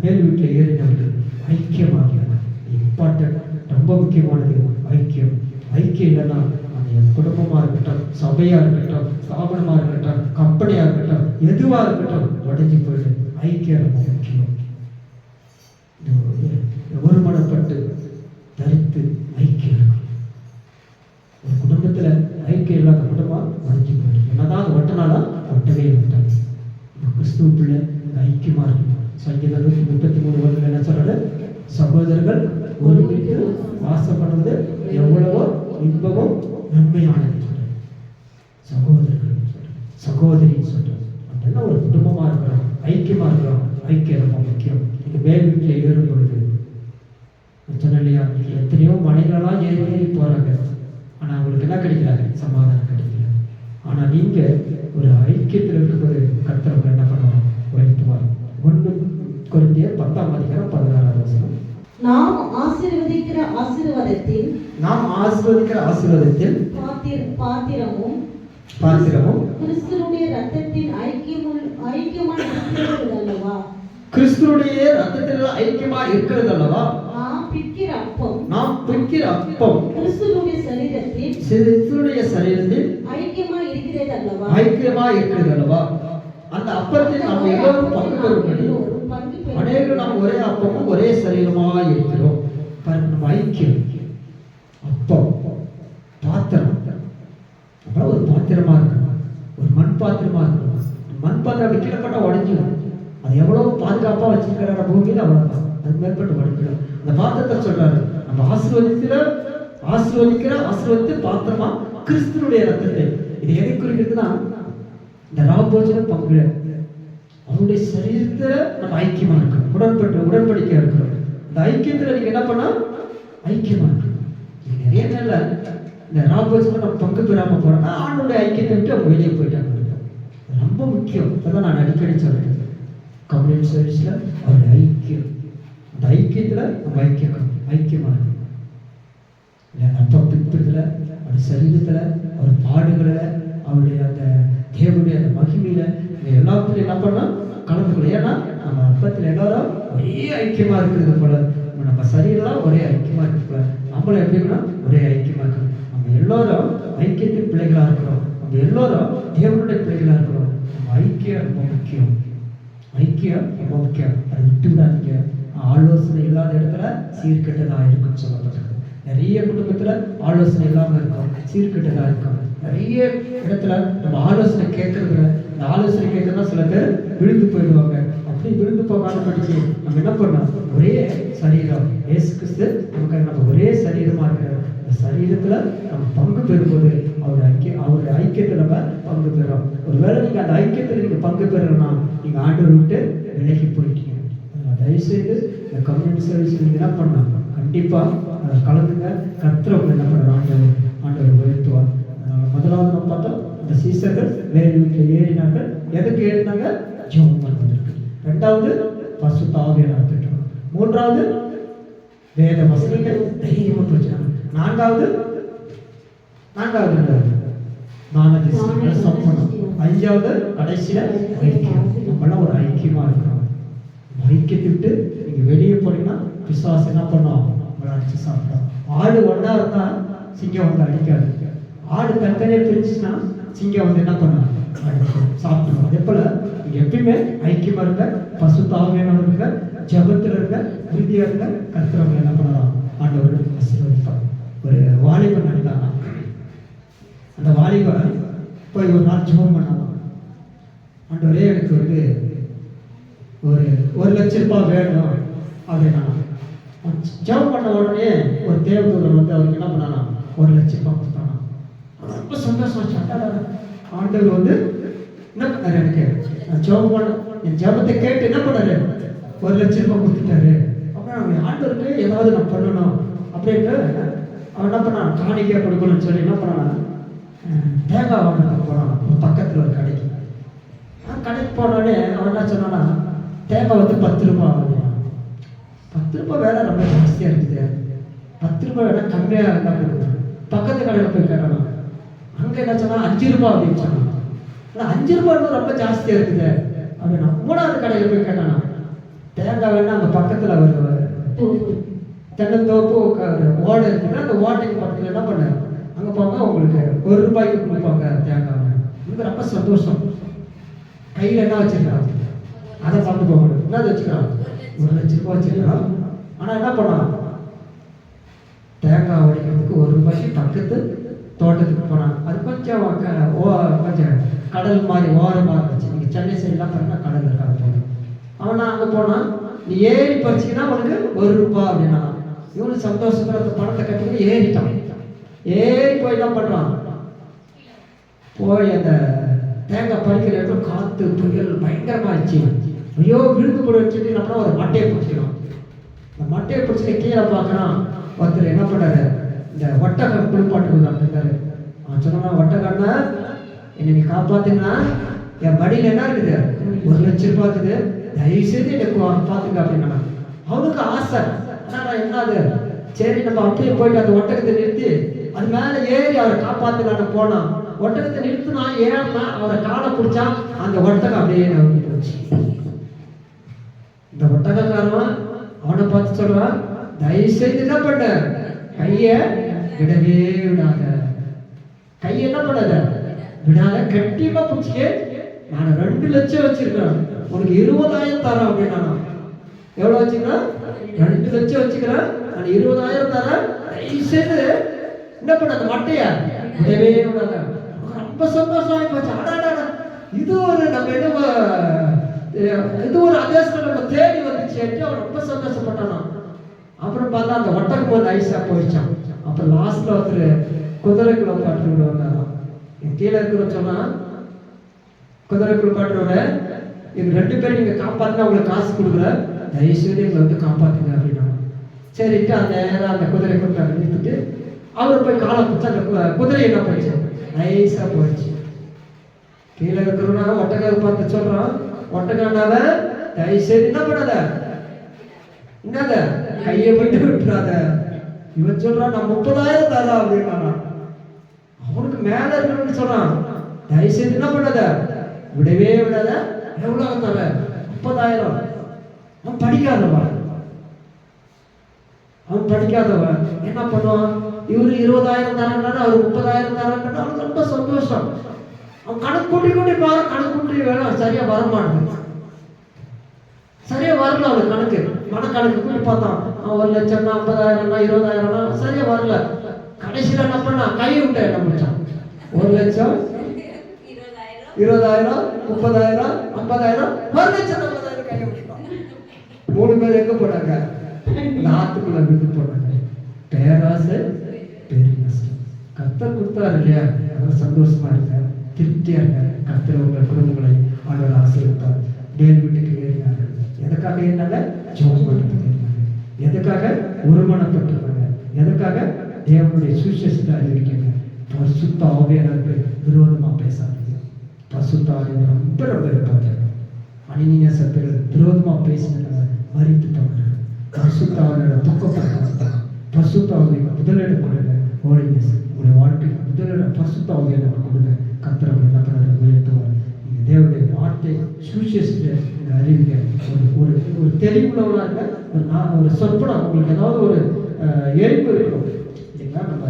மேல் வீட்டில் ஏறினவர்கள் ஐக்கியமாக, இம்பார்ட்டன்ட், ரொம்ப முக்கியமானது ஐக்கியம். ஐக்கியம் இல்லைன்னா அது குடும்பமாக இருக்கட்டும், சபையாக இருக்கட்டும், ஸ்தாபனமாக இருக்கட்டும், கம்பெனியாக இருக்கட்டும், எதுவாக இருக்கட்டும், உடஞ்சி போயிடு. ஐக்கியம் ரொம்ப முக்கியம். ஒருமனப்பட்டு தரித்து ஐக்கியம் இருக்கும். ஒரு குடும்பத்தில் ஐக்கியம் இல்லாத குடும்பம் உடஞ்சி போயிடும். என்னதான் ஒட்டனாலும் ஒட்டவே விட்டாங்க. கிறிஸ்துவ பிள்ளை ஐக்கியமாக இருக்கும். சங்கீதம் 133 என்ன சொல்றது, சகோதரர்கள் ஒரு வீட்டில் வாசப்படுவது எவ்வளவோ இன்பமும் நன்மையானது. சகோதரர்கள் சொல்றோம், சகோதரின்னு சொல்றோம். அதெல்லாம் ஒரு குடும்பமா இருக்கிறோம், ஐக்கியமா இருக்கிறோம். ஐக்கியம் ரொம்ப முக்கியம். நீங்க மேல் வீட்டில் ஏறும் பொழுது சொன்ன இல்லையா, எத்தனையோ மலைகளெல்லாம் ஏறி ஏறி போறாங்க, ஆனா அவங்களுக்கு என்ன கிடைக்கிறாங்க? சமாதானம் கிடைக்கல. ஆனா நீங்க ஒரு ஐக்கியத்தில் இருக்கும்போது கர்த்தர் என்ன பண்ணுவாங்க? உயர்த்துவார். 1 கொரிந்தியர் 10:16. நாம் ஆசீர்வதிக்கிற ஆசீர்வாதத்தில் பாத்திரமும் கிறிஸ்துவுடைய இரத்தத்தின் ஐக்கியமாய் இருக்கிறது அல்லவா? கிறிஸ்துவுடைய இரத்தத்தில் ஐக்கியமா இருக்கிறது அல்லவா? நாம் பிற்கிற அப்பம் கிறிஸ்துவுடைய சரீரத்தில் ஐக்கியமாய் இருக்கிறது அல்லவா? அந்த அப்பத்தில் நாம் எல்லோரும் பங்கு பெறும்படி அநேகர் நாம் ஒரே அப்பமும் ஒரே சரீரமாக இருக்கிறோம். பாருங்க, நம்ம ஐக்கியம். அப்பம், பாத்திரம், அப்புறம் ஒரு பாத்திரமா இருக்கணும், ஒரு மண் பாத்திரமா இருக்கணும். மண் பாத்திரம் அப்படி கீழப்பட்ட உடஞ்சிடும். அது எவ்வளவு பாதுகாப்பா வச்சிருக்கிற பூமியில் அவ்வளவுதான், அது மேற்பட்டு உடஞ்சிடும். அந்த பாத்திரத்தை சொல்றாரு, நம்ம ஆசீர்வதித்து பாத்திரமா கிறிஸ்துனுடைய ரத்தத்தை. இது எதை குறிக்கிறதுனா, இந்த ராபோஜன பங்கு, அவருடைய சரீரத்துல நம்ம ஐக்கியமா இருக்கணும், உடன்படிக்கை இருக்கிறோம். இந்த ஐக்கியத்துல நீங்க என்ன பண்ணா ஐக்கியமா இருக்கணும். நிறைய நேரல இந்த ராபோஜன நம்ம பங்கு பெறாம போறோம்னா ஆண்டோடைய ஐக்கியத்தை விட்டு அவங்க வெளியே போயிட்டாங்க. ரொம்ப முக்கியம். அதான் நான் அடிக்கடி சொல்றேன், கம்யூனிட்டி சர்வீஸ்ல அவருடைய ஐக்கியம், அந்த ஐக்கியத்துல நம்ம ஐக்கியமா இருக்கணும். அப்பா பிற்படுத்துல, அவருடைய சரீரத்துல, அவர் பாடுகளை, அவருடைய அந்த தேவனுடைய அந்த மகிமையில எல்லாத்துலையும் என்ன பண்ணா கலந்துக்கணும். ஏன்னா நம்ம அப்பத்துல எல்லாரும் ஒரே ஐக்கியமா இருக்கிறது போல, நம்ம சரீரம் ஒரே ஐக்கியமா இருக்கிறது போல நம்மளும் எப்படின்னா ஒரே ஐக்கியமா இருக்கணும். நம்ம எல்லாரும் ஐக்கியத்தின் பிள்ளைகளா இருக்கிறோம், நம்ம எல்லாரும் தேவனுடைய பிள்ளைகளா இருக்கிறோம். நம்ம ஐக்கியம் ரொம்ப முக்கியம். அதை விட்டு விடாதீங்க. ஆலோசனை இல்லாத இடத்துல சீர்கெட்டதா இருக்குன்னு சொல்லப்பட்டிருக்கு. நிறைய குடும்பத்துல ஆலோசனை இல்லாம இருக்கும், சீர்கெட்டதா இருக்கும். நிறைய இடத்துல நம்ம ஆலோசனை கேட்கறதுல, இந்த ஆலோசனை கேட்கறதுனா சில பேர் விழுந்து போயிடுவாங்க. அப்படி விழுந்து போகாத படிச்சு நம்ம என்ன பண்ணோம்? ஒரே சரீரம், இயேசு கிறிஸ்து நமக்கு நம்ம ஒரே சரீரமா இருக்கிற அந்த சரீரத்துல நம்ம பங்கு பெறும்போது அவருடைய ஐக்கியத்துல நம்ம பங்கு பெறுறோம். ஒருவேளை நீங்க அந்த ஐக்கியத்துல நீங்க பங்கு பெறணும்னா நீங்க ஆண்டவர் விட்டு விலகி போயிட்டீங்க. தயவுசெய்து இந்த கம்யூனிட்டி சர்வீஸ் நீங்க என்ன பண்ணலாம்? கண்டிப்பா கலந்துங்க. கர்த்தர் என்ன பண்றாங்க? ஆண்டவர் உயர்த்துவார். முதலாவது நம்ம பார்த்தோம், இந்த சீசர்கள் வேறு வீட்டில் ஏறினார்கள். எதுக்கு ஏறினாங்க? ஜெபம் பண்ணுவதற்கு. 2வது பரிசுத்த ஆவியை நடத்திட்டோம். 3வது வேத வசனங்கள் தைரியமா போச்சுனாங்க. 4வது சம்பளம். 5வது கடைசியில ஐக்கியம். நம்மளாம் ஒரு ஐக்கியமா இருக்கிறோம். ஐக்கியத்தை விட்டு நீங்க வெளியே போனீங்கன்னா பிசாசு என்ன பண்ணுவோம்? நம்மளை அடிச்சு சாப்பிட்டோம். ஆடு ஒன்றா இருந்தா சிங்கம் வந்து அடிக்காது. ஆடு தனித்தனியாக பிரிச்சுன்னா சிங்கம் வந்து என்ன பண்ணுவோம்? சாப்பிடுவோம். அதே போல நீங்க எப்பயுமே ஐக்கியமா இருங்க, பரிசுத்த ஆவியானவர் இருங்க, ஜெபத்துல இருங்க, உறுதியா இருங்க. கர்த்தர் என்ன பண்ணலாம்? ஆண்டவர் ஆசீர்வதிப்பார். ஒரு வாலிபன் இருந்தாங்க. அந்த வாலிபன் போய் ஒரு நாள் ஜெபம் பண்ணலாம். ஆண்டவரே எனக்கு வந்து ஒரு 1 லட்சம் ரூபாய் வேணும் அப்படின்னா, ஜெபம் பண்ண உடனே ஒரு தேவதூதன் வந்து அவருக்கு என்ன பண்ணானா? 1 லட்சம் ரூபாய் கொடுத்தானா. ரொம்ப சந்தோஷம். ஆண்டவர் வந்து என்ன பண்ணாரு? எனக்கு நான் ஜெபம் பண்ண, என் ஜெபத்தை கேட்டு என்ன பண்ணாரு? 1 லட்சம் ரூபாய் கொடுத்துட்டாரு. அப்புறம் ஆண்டவருக்கு ஏதாவது நான் பண்ணணும் அப்படின்ட்டு அவன் என்ன பண்ணான்? காணிக்கையா கொடுக்கணும்னு சொல்லி என்ன பண்ணானா? தேங்காய் வாங்க போனான் பக்கத்தில் ஒரு கடைக்கு. கடைக்கு போனோடனே அவன் என்ன சொன்னான்னா, தேங்காய் வந்து 10 ரூபாய் ஆகுது. 10 ரூபாய் வேலை ரொம்ப ஜாஸ்தியாக இருக்குது, 10 ரூபாய் வேலை கம்மியாக இருந்தால் கொடுக்குது. பக்கத்து கடையில் போய் கேட்டானா, அங்கே என்ன சொன்னா 5 ரூபாய் அப்படின்னு சொன்னான். ஆனால் 5 ரூபாய் ரொம்ப ஜாஸ்தியாக இருக்குது அப்படின்னா 3வது கடையில் போய் கேட்டானா, தேங்காய் வேணா அங்கே பக்கத்தில் ஒரு தென்னந்தோப்பு ஓடை இருக்குன்னா அந்த ஓட்டைக்கு பக்கத்தில் என்ன பண்ண அங்கே போங்க, உங்களுக்கு 1 ரூபாய்க்கு கொடுப்பாங்க தேங்காய். எனக்கு ரொம்ப சந்தோஷம். கையில் என்ன வச்சிருக்கிறான்? அதை பார்த்து போக முடியும். என்ன வச்சுக்கிறான்? 1 லட்சம் ரூபாய் வச்சிருக்கிறான். ஆனால் என்ன பண்ணான்? தேங்காய் உடைக்கிறதுக்கு 1 ரூபாய்க்கு பக்கத்து தோட்டத்துக்கு போனான். அது கொஞ்சம் கொஞ்சம் கடல் மாதிரி ஓரமாக இருந்துச்சு. நீங்கள் சென்னை சைட்லாம் பார்த்தீங்கன்னா கடல் இருக்காது போன. அவனா அங்கே போனான். நீ ஏறி பறிச்சிங்கன்னா உனக்கு 1 ரூபாய் அப்படின்னா இவனு சந்தோஷத்துல அந்த பணத்தை கட்டிட்டு ஏறிட்டான். ஏறி போய் என்ன பண்றான்? போய் அந்த தேங்காய் பறிக்கிற இடத்துல காற்று புயல் பயங்கரமாகிடுச்சு. ஐயோ விழுந்து போட வச்சுட்டு என்ன பண்ணா ஒரு மட்டையை பிடிச்சிக்கலாம். இந்த மட்டையை பிடிச்சிட்டு கீழே பார்க்குறான். ஒருத்தர் என்ன பண்ணாரு, இந்த ஒட்டகம் குளிப்பாட்டுறாரு இருந்தாரு. அவன் சொன்னா, ஒட்டகம்னா என்னை நீ காப்பாத்துனா என் மடியில் என்ன இருக்குது, 1 லட்சம் ரூபாய் இருக்குது, தயவுசெய்து எனக்கு பார்த்துக்க அப்படின்னா. அவனுக்கு ஆசை. ஆனால் என்னது, சரி நம்ம அப்படியே போயிட்டு அந்த ஒட்டகத்தை நிறுத்தி அது மேலே ஏறி அவரை காப்பாற்றலான்னு போனான். ஒட்டகத்தை நிறுத்தினா ஏறினா அவரை காலை பிடிச்சா அந்த ஒட்டகம் அப்படியே நம்பி போச்சு. இந்த ஒட்டகக்காரன் அவனை பார்த்து சொல்றான், தயவுசெய்து என்ன பண்ண, கையை விடவே விடாத, கையை என்ன பண்ணாத விடாத, கட்டியமா பிடிச்சிக்க. நான் 2 லட்சம் வச்சிருக்கிறேன், உனக்கு 20,000 தரேன் அப்படின்னா. எவ்வளவு வச்சுக்கிறேன், 2 லட்சம் வச்சுக்கிறேன், நான் 20,000 தரேன், தயவுசெய்து என்ன பண்ண அந்த மட்டையா விடவே விடாத. ரொம்ப சந்தோஷம் ஆகிப்போச்சு. ஆடாடா, இது ஒரு நம்ம என்ன இது ஒரு அதிர்ஷ்டம் நம்ம தேடி வந்துச்சு. அவன் ரொம்ப சந்தோஷப்பட்டானா. அப்புறம் பார்த்தா அந்த ஒட்டகம் ஒரு ஐஸா போயிடுச்சான். அப்புறம் லாஸ்ட்ல ஒருத்தர் குதிரைக்குள்ள பாட்டு வந்தாராம். கீழே இருக்கிற சொன்னா, குதிரைக்குள்ள பாட்டுறவர இது 2 பேரும் நீங்க காப்பாத்தினா உங்களுக்கு காசு கொடுக்குற, தயவுசெய்து எங்களை வந்து காப்பாத்துங்க அப்படின்னா. சரிட்டு அந்த நேரம் அந்த குதிரை கொண்டு நிறுத்திட்டு அவர் போய் காலை பிடிச்சா அந்த குதிரை என்ன போயிடுச்சு, நைஸா போயிடுச்சு. கீழே இருக்கிறவனா ஒட்டகம் பார்த்து சொல்றான், ஒட்டகானாவ தயவுசெய்து என்ன பண்ணாத, என்னத கையை விட்டு விட்டுறாத. இவன் சொல்றான், நான் 30,000 தரா அப்படின்னா. அவனுக்கு மேல இருக்கணும்னு சொல்றான், தயவுசெய்து என்ன பண்ணாத விடவே விடாத. எவ்வளவு தர, 30,000. அவன் படிக்காதவன், அவன் படிக்காதவன் என்ன பண்ணுவான், இவரு 20,000 தரேன்னா அவர் 30,000 தரேன்னா அவனுக்கு ரொம்ப சந்தோஷம். அவன் கணக்கு கூட்டி பாரு, கணக்கு கூட்டி வேணும், சரியா வரமாட்டான், சரியா வரல அவனுக்கு கணக்கு. மனக்கணக்கு கூட்டி பார்த்தான், 1 லட்சம்னா 50,000னா 20,000னா சரியா வரல. கடைசியில் என்ன பண்ணா, கையை விட்ட என்ன முடிச்சான், 1 லட்சம் 20,000 30,000 50,000 1 லட்சம் 50,000 கையை விட்டுட்டான். 3 பேர் எங்க போனாங்க, ஆத்துக்குள்ள விட்டு போனாங்க. பேராசை பெரிய நஷ்டம். கர்த்தர் கொடுத்தாரு இல்லையா, அவர் சந்தோஷமா இருக்க, திருப்தியா இருக்க. கர்த்தர் உங்கள் குடும்பங்களை அவரோட ஆசீர்வதித்தார். மேல் வீட்டுக்கு ஏறினார்கள். எதுக்காக ஏறினாங்க, ஜெபம் பண்ணுறதுக்கு ஏறினாங்க. எதுக்காக, ஒருமனப்பட்டிருக்காங்க. எதுக்காக, தேவனுடைய சுவிசேஷத்தை அறிவிக்காங்க. பரிசுத்த ஆவியானவருக்கு விரோதமா பேசாதீங்க. பரிசுத்த ஆவியானவர் ரொம்ப ரொம்ப இருப்பாங்க. அநீதிய சத்துரு விரோதமா பேசினாங்க, மறித்து போனாங்க. பரிசுத்த ஆவியானவரை துக்கப்படுத்தாங்க. பரிசுத்த ஆவியானவருக்கு முதலிடம் கொடுங்க. ஹோலினஸ் உங்களுடைய வாழ்க்கையில் முதலிடம் பரிசுத்த ஆவியானவரை கொடுங்க. கர்த்தர் அவரை என்ன பண்ணாரு, உயர்த்துவார். நீங்க தேவனுடைய வார்த்தை சுவிசேஷத்தை அறிவிங்க. ஒரு ஒரு தெளிவுள்ளவராக ஒரு சொற்பனம் உங்களுக்கு ஏதாவது ஒரு எரிப்பு இருக்கணும் இல்லைங்களா. நம்ம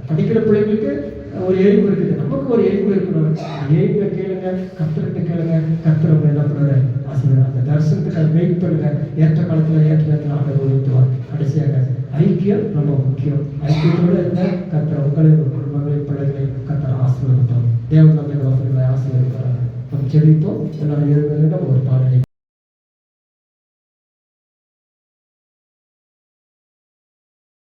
படிக்கிற பிள்ளைங்களுக்கு ஒரு எரிப்பு இருக்குது, நமக்கு ஒரு எரிப்பு இருக்கணும். எரிப்பை கேளுங்க, கர்த்தர்கிட்ட கேளுங்க. கர்த்தர் அவங்க என்ன பண்ணுறாரு, ஆசீர்வாதம். அந்த தரிசனத்துக்கு அதை வெயிட் பண்ணுங்க. ஏற்ற காலத்தில் ஏற்ற நேரத்தில் ஆண்டவர் உயர்த்துவார். கடைசியாக ஐக்கியம் ரொம்ப முக்கியம். ஐக்கியத்தோடு இருந்த கர்த்தர் உங்களை, உங்கள் குடும்பங்களை, பிள்ளைகளை கர்த்தர் ஆசீர்வதிப்பார். தேவன் நம்மை வாசல்களை ஆசீர்வதிப்பார். நம்ம செபிப்போம். எல்லாரும் ஒரு பாடலை